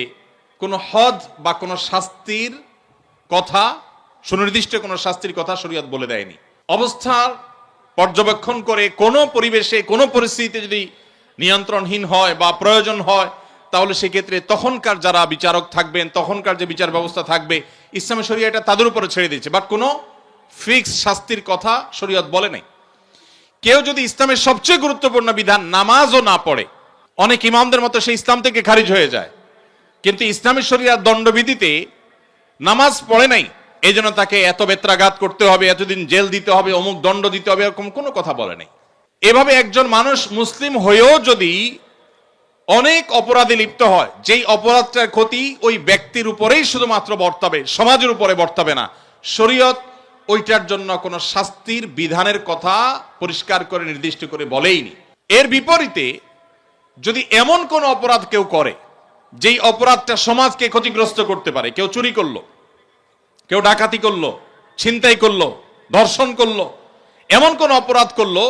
কোনো হদ বা কোনো শাস্তির কথা, সুনির্দিষ্ট কোনো শাস্তির কথা শরীয়ত বলে দেয়নি। অবস্থার পর্যবেক্ষণ করে কোনো পরিবেশে, কোনো পরিস্থিতিতে যদি নিয়ন্ত্রণহীন হয় বা প্রয়োজন হয়, তাহলে সেক্ষেত্রে তখনকার যারা বিচারক থাকবেন, তখনকার যে বিচার ব্যবস্থা থাকবে, ইসলামী শরিয়া এটা তাদের উপরে ছেড়ে দিয়েছে, বাট কোনো ফিক্স শাস্তির কথা শরীয়ত বলে নাই। কেউ যদি ইসলামের সবচেয়ে গুরুত্বপূর্ণ বিধান নামাজও না পড়ে, অনেক ইমামদের মতো সে ইসলাম থেকে খারিজ হয়ে যায়, কিন্তু ইসলামী শরিয়ার দণ্ডবিধিতে নামাজ পড়ে নাই, এই জন্য তাকে এত বেত্রাঘাত করতে হবে, এতদিন জেল দিতে হবে, অমুক দণ্ড দিতে হবে, এরকম কোনো কথা বলে নাই। এভাবে একজন মানুষ মুসলিম হয়েও যদি অনেক অপরাধে লিপ্ত হয়, যেই অপরাধটার ক্ষতি ওই ব্যক্তির উপরেই শুধুমাত্র বর্তাবে, সমাজের উপরে বর্তাবে না, শরীয়ত ওইটার জন্য কোনো শাস্তির বিধানের কথা পরিষ্কার করে নির্দিষ্ট করে বলেইনি। এর বিপরীতে যদি এমন কোন অপরাধ কেউ করে যেই অপরাধটা সমাজকে ক্ষতিগ্রস্ত করতে পারে, কেউ চুরি করলো, কেউ ডাকাতি করলো, ছিনতাই করলো, ধর্ষণ করলো, এমন কোন অপরাধ করলো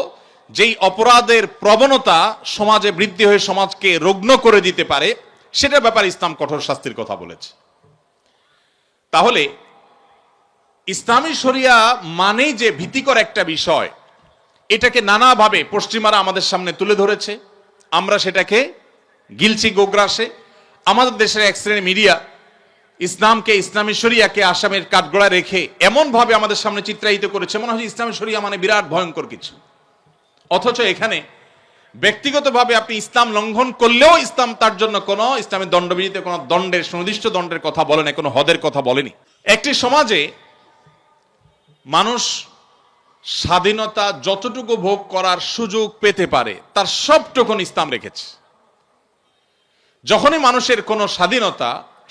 যেই অপরাধের প্রবণতা সমাজে বৃদ্ধি হয়ে সমাজকে রুগ্ন করে দিতে পারে, সেটার ব্যাপারে ইসলাম কঠোর শাস্তির কথা বলেছে। তাহলে ইসলামী শরিয়া মানেই যে ভীতিকর একটা বিষয়, এটাকে নানাভাবে পশ্চিমারা আমাদের সামনে তুলে ধরেছে, আমরা সেটাকে গিলছি গোগ্রাসে আমাদের দেশের এক শ্রেণীর মিডিয়া ইসলামকে, ইসলামী শরিয়াকে আসামের কাঠগড়ায় রেখে এমনভাবে আমাদের সামনে চিত্রায়িত করেছে মনে হয় ইসলামী শরিয়া মানে বিরাট ভয়ঙ্কর কিছু। অথচ এখানে ব্যক্তিগতভাবে আপনি ইসলাম লঙ্ঘন করলেও ইসলাম তার জন্য কোনো ইসলামের দণ্ডবিধিতে কোনো দণ্ডের, সুনির্দিষ্ট দণ্ডের কথা বলেনি, কোনো হদের কথা বলেনি। একটি সমাজে মানুষ স্বাধীনতা যতটুকু ভোগ করার সুযোগ পেতে পারে তার সবটুকুন ইসলাম রেখেছে। যখনই মানুষের কোনো স্বাধীনতা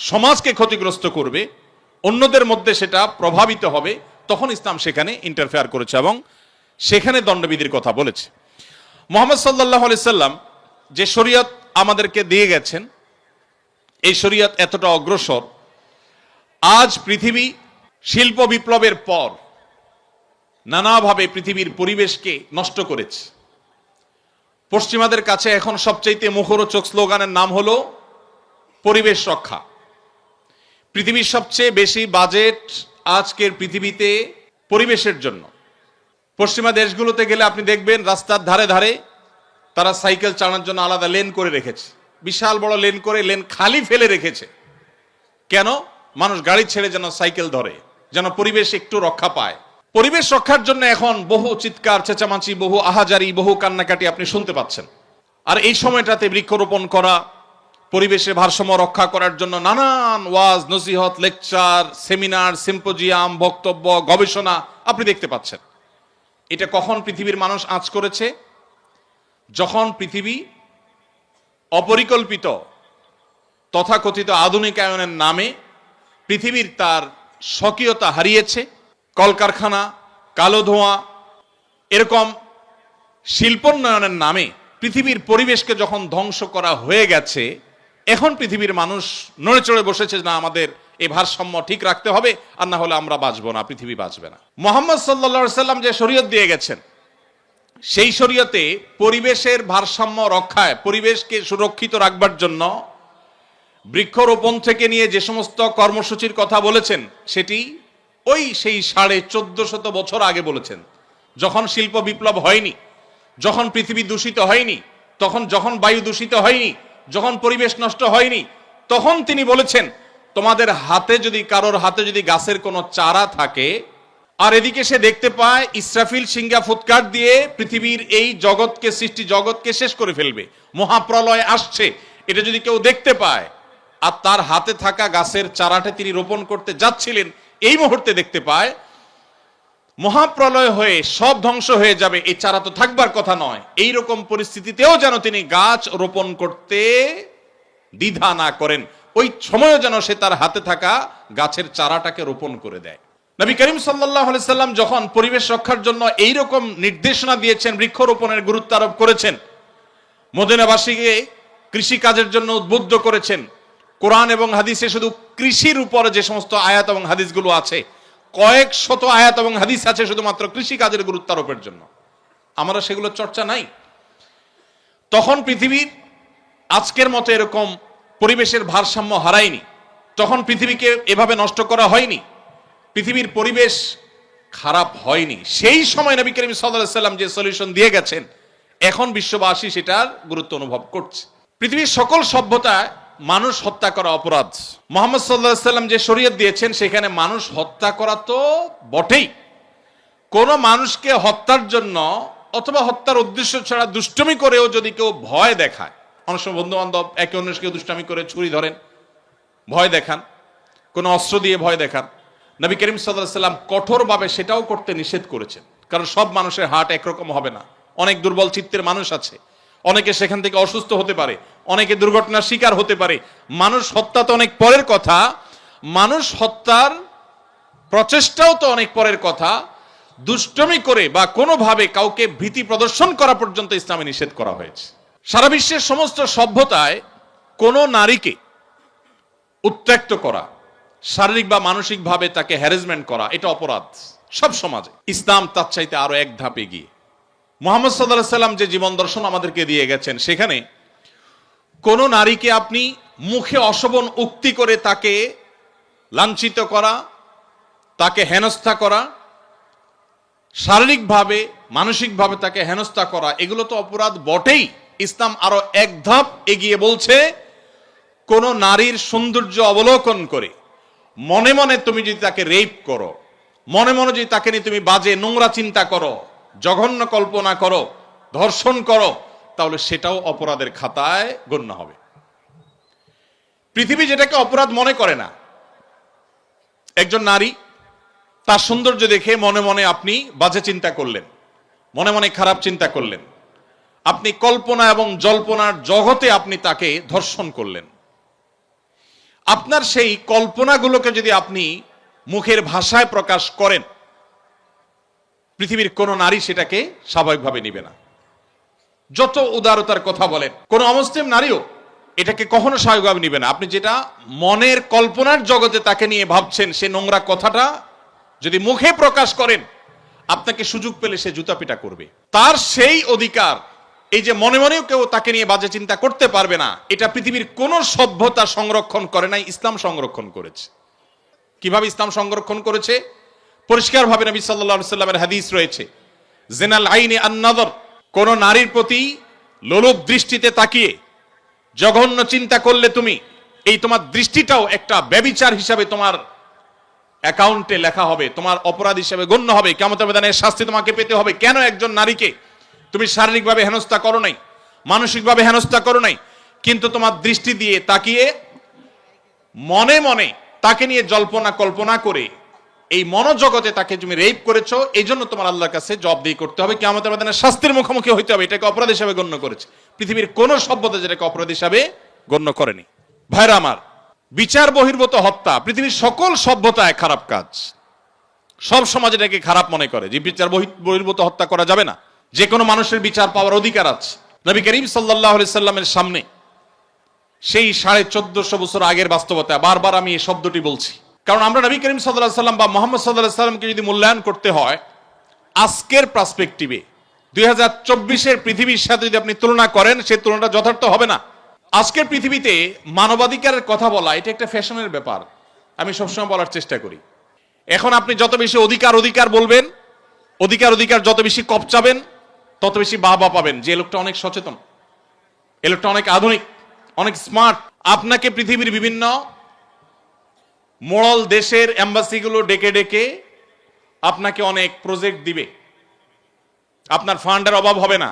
সমাজকে ক্ষতিগ্রস্ত করবে, অন্যদের মধ্যে সেটা প্রভাবিত হবে, তখন ইসলাম সেখানে ইন্টারফেয়ার করেছে এবং সেখানে দণ্ডবিধির কথা বলেছে। মুহাম্মদ সাল্লাল্লাহু আলাইহি সাল্লাম যে শরীয়ত আমাদেরকে দিয়ে গেছেন, এই শরীয়ত এতটা অগ্রসর, আজ পৃথিবী শিল্প বিপ্লবের পর নানাভাবে পৃথিবীর পরিবেশকে নষ্ট করেছে। পশ্চিমাদের কাছে এখন সবচাইতে মুখরোচক স্লোগানের নাম হলো পরিবেশ রক্ষা। পৃথিবীর সবচেয়ে বেশি বাজেট আজকের পৃথিবীতে পরিবেশের জন্য। পশ্চিমা দেশগুলোতে গেলে আপনি দেখবেন রাস্তার ধারে ধারে তারা সাইকেল চালানোর জন্য আলাদা লেন করে রেখেছে, বিশাল বড় লেন করে, লেন খালি ফেলে রেখেছে। কেন? মানুষ গাড়ি ছেড়ে যেন সাইকেল ধরে, যেন পরিবেশ একটু রক্ষা পায়। পরিবেশ রক্ষার জন্য এখন বহু চিৎকার চেঁচামাচি, বহু আহাজারি, বহু কান্নাকাটি আপনি শুনতে পাচ্ছেন। আর এই সময়টাতে বৃক্ষরোপণ করা, পরিবেশের ভারসাম্য রক্ষা করার জন্য নানান ওয়াজ, নসিহত, লেকচার, সেমিনার, সিম্পোজিয়াম, বক্তব্য, গবেষণা আপনি দেখতে পাচ্ছেন। এটা কখন পৃথিবীর মানুষ আঁচ করেছে? যখন পৃথিবী অপরিকল্পিত তথাকথিত আধুনিকায়নের নামে পৃথিবীর তার স্বকীয়তা হারিয়েছে। কলকারখানা, কালো ধোঁয়া, এরকম শিল্পোন্নয়নের নামে পৃথিবীর পরিবেশকে যখন ধ্বংস করা হয়ে গেছে, এখন পৃথিবীর মানুষ নড়ে চড়ে বসেছে, না আমাদের এই ভারসাম্য ঠিক রাখতে হবে, আর না হলে আমরা বাঁচবো না, পৃথিবী বাঁচবে না। মুহাম্মদ সাল্লাল্লাহু আলাইহি সাল্লাম যে শরীয়ত দিয়ে গেছেন, সেই শরীয়তে পরিবেশের ভারসাম্য রক্ষায়, পরিবেশকে সুরক্ষিত রাখবার জন্য বৃক্ষরোপণ থেকে নিয়ে যে সমস্ত কর্মসূচির কথা বলেছেন, সেটি ওই সেই 1450 বছর আগে বলেছেন, যখন শিল্প বিপ্লব হয়নি, যখন পৃথিবী দূষিত হয়নি, যখন বায়ু দূষিত হয়নি, যখন পরিবেশ নষ্ট হয়নি, তখন তিনি বলেছেন তোমাদের হাতে যদি, কারোর হাতে যদি গাছের কোনো চারা থাকে, আর এদিকে সে দেখতে পায় ইসরাফিল সিংহা ফুৎকার দিয়ে পৃথিবীর এই জগৎকে, সৃষ্টি জগৎকে শেষ করে ফেলবে, মহাপ্রলয় আসছে, এটা যদি কেউ দেখতে পায়, আর তার হাতে থাকা গাছের চারাটা তিনি রোপণ করতে যাচ্ছিলেন, এই মুহূর্তে দেখতে পায় মহাপ্রলয় হয়ে সব ধ্বংস হয়ে যাবে, এই চারা তো থাকবার কথা নয়, এই রকম পরিস্থিতিতেও যেন তিনি গাছ রোপণ করতে দ্বিধা না করেন, ওই সময়ও যেন সে তার হাতে থাকা গাছের চারাটাকে রোপণ করে দেয়। নবী করিম সাল্লাল্লাহু আলাইহি সাল্লাম যখন পরিবেশ রক্ষার জন্য এই রকম নির্দেশনা দিয়েছেন, বৃক্ষরোপণের গুরুত্ব আরোপ করেছেন, মদিনাবাসীকে কৃষি কাজের জন্য উদ্বুদ্ধ করেছেন, কোরআন এবং হাদিসে শুধু কৃষির উপরে যে সমস্ত আয়াত এবং হাদিসগুলো আছে, কয়েক শত আয়াত এবং হাদিস আছে শুধুমাত্র কৃষি কাজের গুরুত্ব আরোপের জন্য, আমরা সেগুলো চর্চা নাই। তখন পৃথিবীর আজকের মতো এরকম পরিবেশের ভারসাম্য হারায়নি, তখন পৃথিবীকে এভাবে নষ্ট করা হয়নি, পৃথিবীর পরিবেশ খারাপ হয়নি। সেই সময় নবী করিম সাল্লাল্লাহু আলাইহি সাল্লাম যে সলিউশন দিয়ে গেছেন, এখন বিশ্ববাসী সেটার গুরুত্ব অনুভব করছে। পৃথিবীর সকল সভ্যতায় মানুষ হত্যা করা অপরাধ। মুহাম্মদ সাল্লাল্লাহু আলাইহি সাল্লাম যে শরীয়ত দিয়েছেন, সেখানে মানুষ হত্যা করা তো বটেই, কোন মানুষকে হত্যার জন্য অথবা হত্যার উদ্দেশ্য ছাড়া দুষ্টমি করেও যদি কেউ ভয় দেখায়, অনেক সময় বন্ধু বান্ধব একে অন্যকে দুষ্টামি করে ছুরি ধরেন, ভয় দেখান, কোন অস্ত্র দিয়ে ভয় দেখান, নবী করিম সাল্লাল্লাহু আলাইহি সাল্লাম কঠোরভাবে সেটাও করতে নিষেধ করেছেন। কারণ সব মানুষের হার্ট একরকম হবে না, অনেক দুর্বল চিত্তের মানুষ আছে, অনেকে সেখান থেকে অসুস্থ হতে পারে, অনেকে দুর্ঘটনার শিকার হতে পারে। মানুষ হত্যা তো অনেক পরের কথা, মানুষ হত্যার প্রচেষ্টাও তো অনেক পরের কথা, দুষ্টমি করে বা কোনোভাবে কাউকে ভীতি প্রদর্শন করা পর্যন্ত ইসলামে নিষেধ করা হয়েছে। সারা বিশ্বের সমস্ত সভ্যতায় কোনো নারীকে উত্ত্যক্ত করা, শারীরিক বা মানসিকভাবে তাকে হ্যারাসমেন্ট করা, এটা অপরাধ সব সমাজে। ইসলাম তার চাইতে আরো এক ধাপ এগিয়ে। মুহাম্মদ সাল্লাল্লাহু আলাইহি সাল্লাম যে জীবন দর্শন আমাদেরকে দিয়ে গেছেন, সেখানে কোন নারীকে আপনি মুখে অশোভন উক্তি করে তাকে লাঞ্ছিত করা, তাকে হেনস্থা করা, শারীরিকভাবে মানসিকভাবে তাকে হেনস্থা করা, এগুলো তো অপরাধ বটেই। ইসলাম আরো এক ধাপ এগিয়ে বলছে, কোন নারীর সৌন্দর্য অবলোকন করে মনে মনে তুমি যদি তাকে রেপ করো, মনে মনে যদি তাকে নিয়ে তুমি বাজে নোংরা চিন্তা করো, জঘন্য কল্পনা করো, ধর্ষণ করো, তাহলে সেটাও অপরাধের খাতায় গণ্য হবে। পৃথিবী যেটাকে অপরাধ মনে করে না, একজন নারী তার সৌন্দর্য দেখে মনে মনে আপনি বাজে চিন্তা করলেন, মনে মনে খারাপ চিন্তা করলেন, আপনি কল্পনা এবং জল্পনার জগতে আপনি তাকে ধর্ষণ করলেন। আপনার সেই কল্পনাগুলোকে যদি আপনি মুখের ভাষায় প্রকাশ করেন, পৃথিবীর কোন নারী সেটাকে স্বাভাবিকভাবে নিবে না। যত উদারতার কথা বলেন, কোন অমুসলিম নারীও এটাকে কখনো স্বাভাবিকভাবে নিবে না। আপনি যেটা মনের কল্পনার জগতে তাকে নিয়ে ভাবছেন, সে নোংরা কথাটা যদি মুখে প্রকাশ করেন, আপনাকে সুযোগ পেলে সে জুতা পিটা করবে। তার সেই অধিকার, এই যে মনে মনেও কেউ তাকে নিয়ে বাজে চিন্তা করতে পারবে না, এটা পৃথিবীর কোন সভ্যতা সংরক্ষণ করে নাই, ইসলাম সংরক্ষণ করেছে। কিভাবে ইসলাম সংরক্ষণ করেছে? পরিষ্কারভাবে নবী সাল্লাল্লাহু আলাইহি সাল্লামের হাদিস রয়েছে, জিনাল আইনি আন-নাযর, কোন নারীর প্রতি লোলুপ দৃষ্টিতে তাকিয়ে জঘন্য চিন্তা করলে তুমি, এই তোমার দৃষ্টিটাও একটা ব্যভিচার হিসাবে তোমার অ্যাকাউন্টে লেখা হবে, তোমার অপরাধ হিসাবে গণ্য হবে, কিয়ামতের ময়দানে শাস্তি তোমাকে পেতে হবে। কেন? একজন নারীকে তুমি শারীরিকভাবে হেনস্থা করো নাই, মানসিকভাবে হেনস্থা করো নাই, কিন্তু তোমার দৃষ্টি দিয়ে তাকিয়ে মনে মনে তাকে নিয়ে জল্পনা কল্পনা করে এই মনোজগতে তাকে তুমি রেপ করেছো, এই জন্য তোমার আল্লাহর কাছে জবাবদিহি করতে হবে, কিয়ামতের ময়দানে শাস্তির মুখোমুখি হইতে হবে। এটাকে অপরাধ হিসাবে গণ্য করেছে। পৃথিবীর কোন সভ্যতা যেটাকে অপরাধ হিসাবে গণ্য করেনি। ভাইরা আমার, বিচার বহির্ভূত হত্যা পৃথিবীর সকল সভ্যতায় খারাপ কাজ। সব সমাজ এটাকে খারাপ মনে করে যে বিচার বহির্ভূত হত্যা করা যাবে না। যে কোনো মানুষের বিচার পাওয়ার অধিকার আছে। নবী করিম সাল্লাল্লাহু আলাইহি সাল্লামের সামনে সেই 1450 বছর আগের বাস্তবতা, বারবার আমি এই শব্দটি বলছি, কারণ আমরা নবী করিম সাল্লাল্লাহু আলাইহি সাল্লাম বা মুহাম্মদ সাল্লাল্লাহু আলাইহি সাল্লামকে যদি মূল্যায়ন করতে হয় আজকের পার্সপেক্টিভে, 2024-এর পৃথিবীর সাথে যদি আপনি তুলনা করেন, সেই তুলনাটা যথার্থ হবে না। আজকের পৃথিবীতে মানবাধিকারের কথা বলা এটা একটা ফ্যাশনের ব্যাপার, আমি সবসময় বলার চেষ্টা করি। এখন আপনি যত বেশি অধিকার বলবেন, অধিকার যত বেশি কপচাবেন, তত বেশি বাহবা পাবেন যে লোকটা অনেক সচেতন, এ লোকটা অনেক আধুনিক, অনেক স্মার্ট। আপনাকে পৃথিবীর বিভিন্ন মোড়ল দেশের এম্বাসিগুলো ডেকে ডেকে আপনাকে অনেক প্রজেক্ট দিবে, আপনার ফান্ডের অভাব হবে না,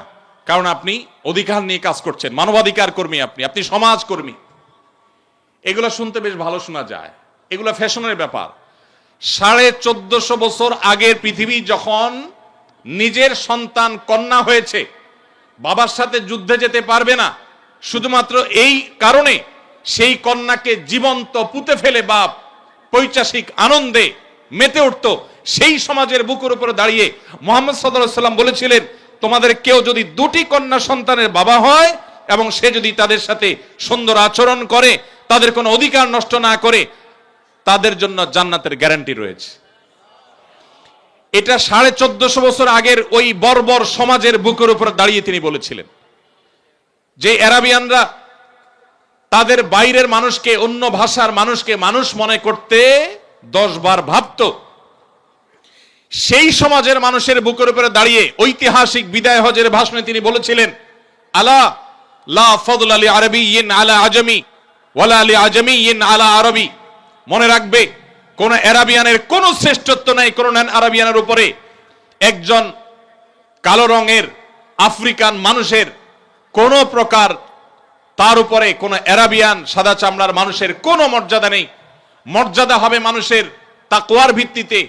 কারণ আপনি অধিকার নিয়ে কাজ করছেন, মানবাধিকার কর্মী, আপনি সমাজ কর্মী। এগুলো শুনতে বেশ ভালো শোনা যায়, এগুলো ফ্যাশনের ব্যাপার। 1450 বছর আগের পৃথিবী যখন নিজের সন্তান কন্যা হয়েছে, বাবার সাথে যুদ্ধে যেতে পারবে না, শুধুমাত্র এই কারণে সেই কন্যাকে জীবন্ত পুঁতে ফেলে বাপ পৈশাসিক আনন্দে মেতে উঠত, সেই সমাজের বুকের উপরে দাঁড়িয়ে মুহাম্মদ সাল্লাল্লাহু আলাইহি সাল্লাম বলেছিলেন, তোমাদের কেউ যদি দুটি কন্যা সন্তানের বাবা হয় এবং সে যদি তাদের সাথে সুন্দর আচরণ করে, তাদের কোনো অধিকার নষ্ট না করে, তাদের জন্য জান্নাতের গ্যারান্টি রয়েছে। এটা 1450 বছর আগের ওই বর্বর সমাজের বুকের উপর দাঁড়িয়ে তিনি বলেছিলেন। যে আরাবিয়ানরা তাদের বাইরের মানুষকে, অন্য ভাষার মানুষকে মানুষ মনে করতে 10 বার ভাবত, সেই সমাজের মানুষের বুকের উপরে দাঁড়িয়ে ঐতিহাসিক বিদায় হজের ভাষণে তিনি বলেছিলেন, আলা লা ফাদলা লি আরাবিয়্যিন আলা আজমি ওয়ালা লি আজমিয়্যিন আলা আরবি। মনে রাখবে, কোন আরাবিয়ানের কোন শ্রেষ্ঠত্ব নাই কোন নন আরাবিয়ানের উপরে। একজন কালো রঙের আফ্রিকান মানুষের কোন প্রকার তার উপরে কোন আরাবিয়ান সাদা চামড়ার মানুষের কোনো মর্যাদা নেই। মর্যাদা হবে মানুষের তাকওয়ার ভিত্তিতে,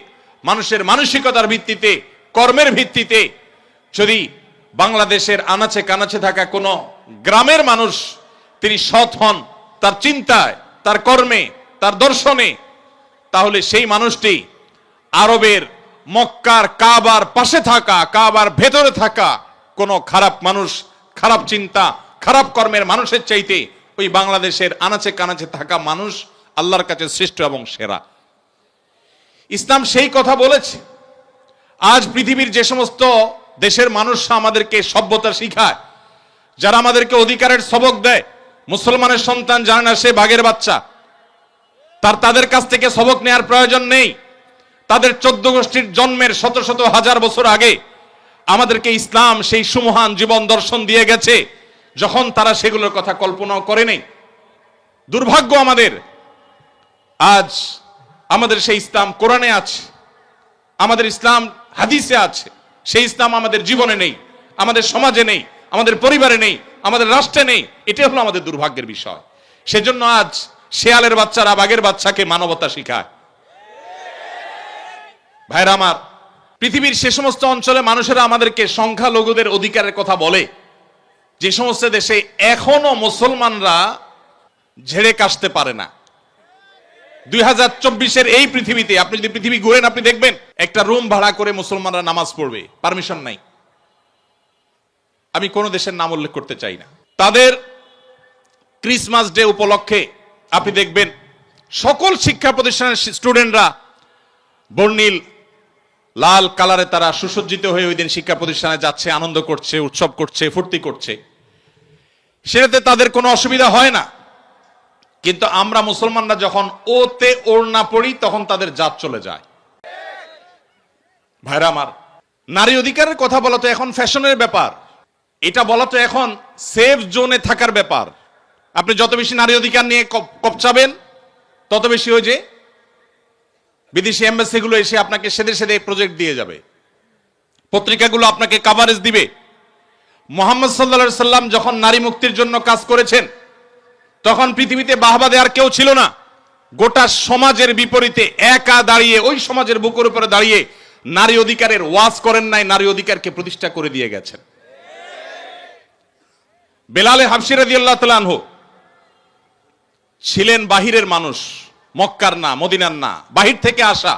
মানুষের মানসিকতার ভিত্তিতে, কর্মের ভিত্তিতে। যদি বাংলাদেশের আনাচে কানাচে থাকা কোনো গ্রামের মানুষ তিনি সৎ হন তার চিন্তায়, তার কর্মে, তার দর্শনে, তাহলে সেই মানুষটি আরবের মক্কার কাবার পাশে থাকা, কাবার ভেতরে থাকা কোনো খারাপ মানুষ, খারাপ চিন্তা, খারাপ কর্মের মানুষের চাইতে ওই বাংলাদেশের আনাচে কানাচে থাকা মানুষ আল্লাহর কাছে শ্রেষ্ঠ এবং সেরা। ইসলাম সেই কথা বলেছে। আজ পৃথিবীর যে সমস্ত দেশের মানুষরা আমাদেরকে সভ্যতা শিখায়, যারা আমাদেরকে অধিকারের সবক দেয়, মুসলমানের সন্তান জানে না সে বাঘের বাচ্চা, তাদের কাছ থেকে সবক নেওয়ার প্রয়োজন নেই। তাদের 14 গোষ্ঠীর জন্মের শত শত হাজার বছর আগে আমাদেরকে ইসলাম সেই সুমহান জীবন দর্শন দিয়ে গেছে। যখন তারা সেগুলোর কথা কল্পনাও করে নেই। দুর্ভাগ্য আমাদের, আজ আমাদের সেই ইসলাম কোরআনে আছে, আমাদের ইসলাম হাদিসে আছে, সেই ইসলাম আমাদের জীবনে নেই, আমাদের সমাজে নেই, আমাদের পরিবারে নেই, আমাদের রাষ্ট্রে নেই। এটাই হলো আমাদের দুর্ভাগ্যের বিষয়। সেজন্য আজ শেয়ালের বাচ্চারা বাঘের বাচ্চাকে মানবতা শিখায়। ভাইরা আমার, পৃথিবীর সে সমস্ত অঞ্চলে মানুষেরা আমাদেরকে সংখ্যালঘুদের অধিকারের কথা বলে, যে সমস্ত দেশে এখনো মুসলমানরা ঝেড়ে কাশতে পারে না। 2024-এর এই পৃথিবীতে আপনি যদি পৃথিবী ঘুরেন, আপনি দেখবেন একটা রুম ভাড়া করে মুসলমানরা নামাজ পড়বে, পারমিশন নাই। আমি কোন দেশের নাম উল্লেখ করতে চাই না। তাদের ক্রিসমাস ডে উপলক্ষে আপনি দেখবেন সকল শিক্ষা প্রতিষ্ঠানের স্টুডেন্টরা বর্ণিল লাল কালারে তারা সুসজ্জিত হয়ে ওই দিন শিক্ষা প্রতিষ্ঠানে যাচ্ছে, আনন্দ করছে, উৎসব করছে, ফুর্তি করছে। সেটাতে তাদের কোনো অসুবিধা হয় না। কিন্তু আমরা মুসলমানরা যখন ওতে ওড়না পড়ি, তখন তাদের জাত চলে যায়। ভাইরা আমার, নারী অধিকারের কথা বলা তো এখন ফ্যাশনের ব্যাপার, এটা বলা তো এখন সেফ জোনে থাকার ব্যাপার। আপনি যত বেশি নারী অধিকার নিয়ে কপচাবেন, তত বেশি ওই যে বিদেশি এম্বাসিগুলো এসে আপনাকে সেদে সেদে প্রজেক্ট দিয়ে যাবে, পত্রিকাগুলো আপনাকে কাভারেজ দিবে। মুহাম্মদ সাল্লাল্লাহু আলাইহি সাল্লাম যখন নারী মুক্তির জন্য কাজ করেছেন, তখন পৃথিবীতে বাহবা দেওয়ার কেউ ছিল না। গোটা সমাজের বিপরীতে একা দাঁড়িয়ে, ওই সমাজের বুকের উপরে দাঁড়িয়ে নারী অধিকারের ওয়াজ করেন নাই, নারী অধিকারকে প্রতিষ্ঠা করে দিয়ে গেছেন। বেলালে হাবশী রাদিয়াল্লাহু তাআলা আনহু ছিলেন বাহিরের মানুষ, মক্কার না, মদিনার না, বাহির থেকে আসা।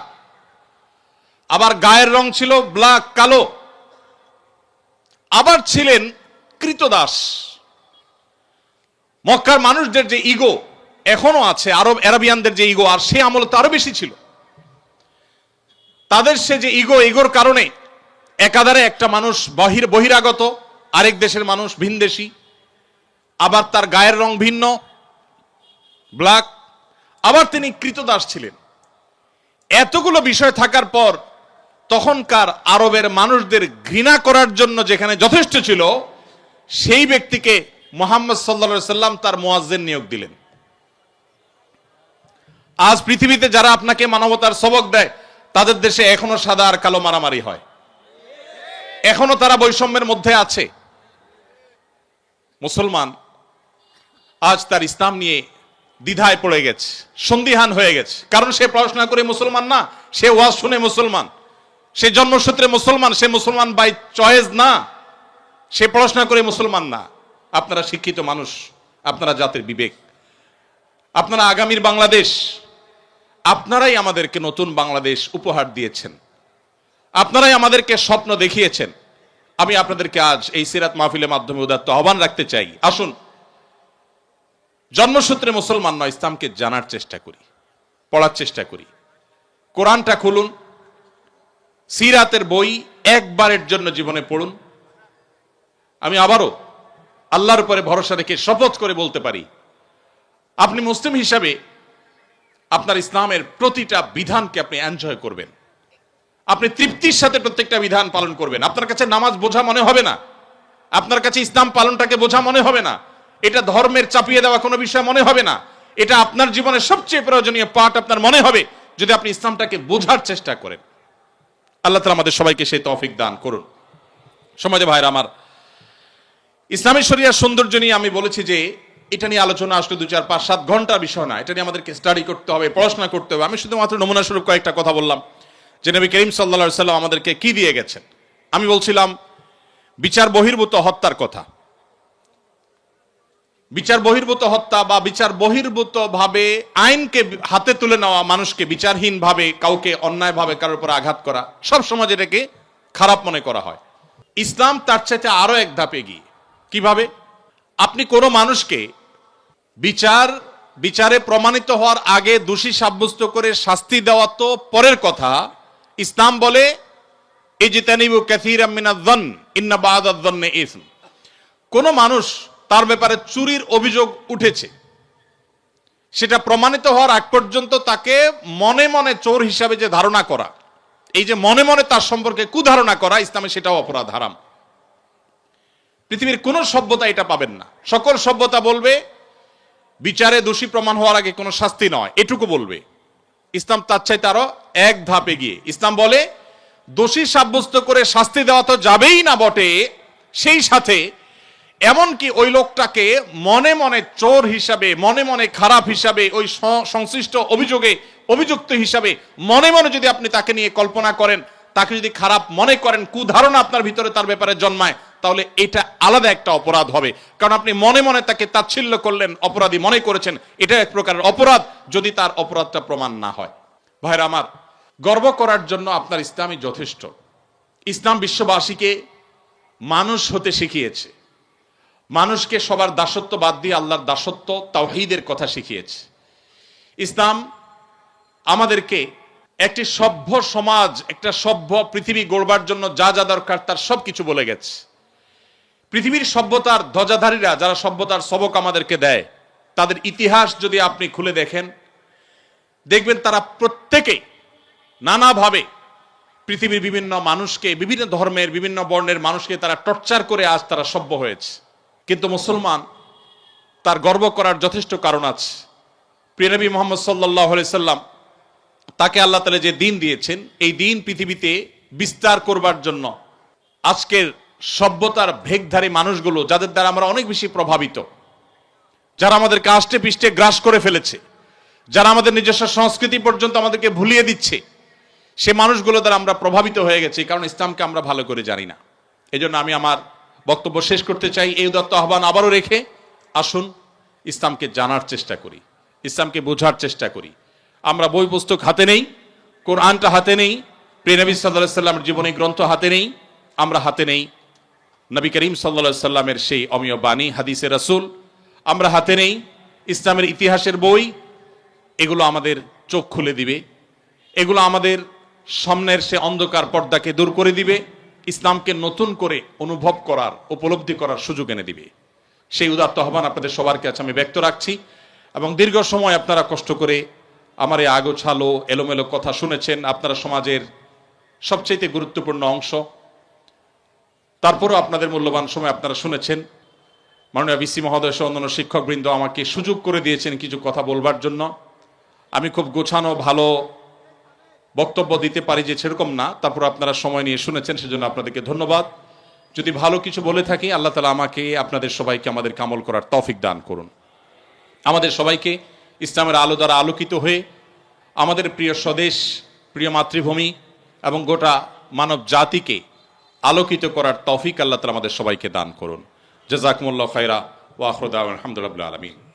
আবার গায়ের রং ছিল ব্ল্যাক, কালো। আবার ছিলেন কৃতদাস। মক্কার মানুষদের যে ইগো এখনো আছে, আরবিয়ানদের যে ইগো, আর সে আমলে তো আরো বেশি ছিল। তাদের সে যে ইগোর কারণে একাধারে একটা মানুষ বহিরাগত, আরেক দেশের মানুষ ভিনদেশী, আবার তার গায়ের রং ভিন্ন, ব্ল্যাক, আবার তিনি কৃতদাস ছিলেন। এতগুলো বিষয় থাকার পর তখনকার আরবের মানুষদের ঘৃণা করার জন্য যেখানে যথেষ্ট ছিল, সেই ব্যক্তিকে মুহাম্মদ সাল্লাল্লাহু আলাইহি সাল্লাম তার মুয়াজ্জিন নিয়োগ দিলেন। আজ পৃথিবীতে যারা আপনাকে মানবতার সবক দেয়, তাদের দেশে এখনো সাদা আর কালো মারামারি হয়, এখনো তারা বৈষম্যের মধ্যে আছে। মুসলমান আজ তার ইসলাম নিয়ে দ্বিধায় পড়ে গেছে, সন্দিহান হয়ে গেছে। কারণ সে পড়াশোনা করে মুসলমান না, সে ওয়াজ শুনে মুসলমান, সে জন্মসূত্রে মুসলমান, সে মুসলমান বাই চয়েস না, সে পড়াশোনা করে মুসলমান না। আপনারা শিক্ষিত মানুষ, আপনারা জাতির বিবেক, আপনারা আগামীর বাংলাদেশ, আপনারাই আমাদেরকে নতুন বাংলাদেশ উপহার দিয়েছেন, আপনারাই আমাদেরকে স্বপ্ন দেখিয়েছেন। আমি আপনাদেরকে আজ এই সিরাত মাহফিলের মাধ্যমে উদাত্ত আহ্বান রাখতে চাই, আসুন জন্মসূত্রে মুসলমান নয়, ইসলামকে জানার চেষ্টা করি, পড়ার চেষ্টা করি। কোরআনটা খুলুন, সিরাতের বই একবারের জন্য জীবনে পড়ুন। আমি আবারও আল্লাহর উপরে ভরসা রেখে শপথ করে বলতে পারি, আপনি মুসলিম হিসাবে আপনার ইসলামের প্রতিটা বিধানকে আপনি এনজয় করবেন, আপনি তৃপ্তির সাথে প্রত্যেকটা বিধান পালন করবেন। আপনার কাছে নামাজ বোঝা মনে হবে না, আপনার কাছে ইসলাম পালনটাকে বোঝা মনে হবে না, এটা ধর্মের চাপিয়ে দেওয়া কোনো বিষয় মনে হবে না। এটা আপনার জীবনের সবচেয়ে প্রয়োজনীয় পার্ট আপনার মনে হবে, যদি আপনি ইসলামটাকে বোঝার চেষ্টা করেন। আল্লাহ তাআলা আমাদের সবাইকে সেই তৌফিক দান করুন। সমাজে ভাইরা আমার, ইসলামী শরিয়ার সৌন্দর্য নিয়ে আমি বলেছি যে এটা নিয়ে আলোচনা আসলে 2, 4, 5, 7 ঘন্টার বিষয় না, এটা নিয়ে আমাদেরকে স্টাডি করতে হবে, পড়াশোনা করতে হবে। আমি শুধুমাত্র নমুনা স্বরূপ কয়েকটা কথা বললাম যে নবী করিম সাল্লাল্লাহু আলাইহি সাল্লাম আমাদেরকে কি দিয়ে গেছেন। আমি বলছিলাম বিচার বহির্ভূত হত্যার কথা। বিচার বহির্ভূত হত্যা বা বিচার বহির্ভূত ভাবে আইনকে হাতে তুলে নেওয়া, মানুষকে বিচারহীন ভাবে কাউকে অন্যায় ভাবে কারোর উপর আঘাত করা, সব সমাজে এটাকে খারাপ মনে করা হয়। ইসলাম তার চাইতে আরো এক ধাপ এগিয়ে। কিভাবে? আপনি কোনো মানুষকে বিচারে প্রমাণিত হওয়ার আগে দোষী সাব্যস্ত করে শাস্তি দেওয়া তো পরের কথা। ইসলাম বলে ইজতানিবু কাসীরাম মিনায-যন্ন ইন্না বা'দায-যন্নি ইসম। কোন মানুষ তার ব্যাপারে চুরির অভিযোগ উঠেছে, সেটা প্রমাণিত হওয়ার আগ পর্যন্ত তাকে মনে মনে চোর হিসাবে যে ধারণা করা, এই যে মনে মনে তার সম্পর্কে কুধারণা করা, ইসলামে সেটাও অপরাধ, হারাম। পৃথিবীর কোন সভ্যতা এটা পাবেন না। সকল সভ্যতা বলবে বিচারে দোষী প্রমাণ হওয়ার আগে কোনো শাস্তি নয়, এটুকু বলবে। ইসলাম তার চাইতে আরো এক ধাপ এগিয়ে। ইসলাম বলে দোষী সাব্যস্ত করে শাস্তি দেওয়া তো যাবেই না বটে, সেই সাথে এমনকি ওই লোকটাকে মনে মনে চোর হিসাবে, মনে মনে খারাপ হিসাবে, ওই সংশ্লিষ্ট অভিযোগে অভিযুক্ত হিসাবে মনে মনে যদি আপনি তাকে নিয়ে কল্পনা করেন, তাকে যদি খারাপ মনে করেন, কুধারণা আপনার ভিতরে তার ব্যাপারে জন্মায়, তাহলে এটা আলাদা একটা অপরাধ হবে। কারণ আপনি মনে মনে তাকে তাচ্ছিল্য করলেন, অপরাধী মনে করেছেন, এটা এক প্রকারের অপরাধ যদি তার অপরাধটা প্রমাণ না হয়। ভাইরা আমার, গর্ব করার জন্য আপনার ইসলামই যথেষ্ট। ইসলাম বিশ্ববাসীকে মানুষ হতে শিখিয়েছে, মানুষকে সবার দাসত্ব বাদ দিয়ে আল্লাহর দাসত্ব তাওহীদের কথা শিখিয়েছে। ইসলাম আমাদেরকে একটি সভ্য সমাজ, একটা সভ্য পৃথিবী গড়বার জন্য যা যা দরকার তার সবকিছু বলে গেছে। পৃথিবীর সভ্যতার ধ্বজাধারীরা যারা সভ্যতার সবক আমাদেরকে দেয়, তাদের ইতিহাস যদি আপনি খুলে দেখেন, দেখবেন তারা প্রত্যেকেই নানাভাবে পৃথিবীর বিভিন্ন মানুষকে, বিভিন্ন ধর্মের বিভিন্ন বর্ণের মানুষকে তারা টর্চার করে আজ তারা সভ্য হয়েছে। কিন্তু মুসলমান, তার গর্ব করার যথেষ্ট কারণ আছে। প্রিয় নবী মুহাম্মদ সাল্লাল্লাহু আলাইহি সাল্লাম, তাকে আল্লাহ তাআলা যে দিন দিয়েছেন, এই দিন পৃথিবীতে বিস্তার করবার জন্য আজকের সভ্যতার ভেগধারী মানুষগুলো, যাদের দ্বারা আমরা অনেক বেশি প্রভাবিত, যারা আমাদেরকে আষ্টে পৃষ্ঠে গ্রাস করে ফেলেছে, যারা আমাদের নিজস্ব সংস্কৃতি পর্যন্ত আমাদেরকে ভুলিয়ে দিচ্ছে, সে মানুষগুলো দ্বারা আমরা প্রভাবিত হয়ে গেছি, কারণ ইসলামকে আমরা ভালো করে জানি না। এই জন্য আমি আমার বক্তব্য শেষ করতে চাই এই উদাত্ত আহ্বান আবারও রেখে, আসুন ইসলামকে জানার চেষ্টা করি, ইসলামকে বোঝার চেষ্টা করি। আমরা বই পুস্তক হাতে নেই, কোরআনটা হাতে নেই, প্রিয় নবী সাল্লাল্লাহু আলাইহি সাল্লামের জীবনী গ্রন্থ হাতে নেই, আমরা হাতে নেই নবী করিম সাল্লাল্লাহু আলাইহি সাল্লামের সেই অমীয় বাণী হাদিসে রাসূল, আমরা হাতে নেই ইসলামের ইতিহাসের বই। এগুলো আমাদের চোখ খুলে দিবে, এগুলো আমাদের সামনের সে অন্ধকার পর্দাকে দূর করে দিবে, ইসলামকে নতুন করে অনুভব করার, উপলব্ধি করার সুযোগ এনে দিবে। সেই উদাত্ত আহ্বান আপনাদের সবার কাছে আমি ব্যক্ত রাখছি। এবং দীর্ঘ সময় আপনারা কষ্ট করে আমার এই আগোছালো এলোমেলো কথা শুনেছেন, আপনারা সমাজের সবচেয়ে গুরুত্বপূর্ণ অংশ, তারপরও আপনাদের মূল্যবান সময় আপনারা শুনেছেন। মাননীয় ভিসি মহোদয় সহ অন্যান্য শিক্ষকবৃন্দ আমাকে সুযোগ করে দিয়েছেন কিছু কথা বলবার জন্য। আমি খুব গোছানো ভালো বক্তব্য দিতে পারি যে সেরকম না, তারপর আপনারা সময় নিয়ে শুনেছেন, সেজন্য আপনাদেরকে ধন্যবাদ। যদি ভালো কিছু বলে থাকি, আল্লাহ তাআলা আমাকে, আপনাদের সবাইকে আমাদের আমল করার তৌফিক দান করুন। আমাদের সবাইকে ইসলামের আলো দ্বারা আলোকিত হয়ে আমাদের প্রিয় স্বদেশ, প্রিয় মাতৃভূমি এবং গোটা মানব জাতিকে আলোকিত করার তৌফিক আল্লাহ তাআলা আমাদের সবাইকে দান করুন। জাযাকুমুল্লাহু খায়রা ওয়া আখিরু দাওয়ানা আলহামদুলিল্লাহি রাব্বিল আলামিন।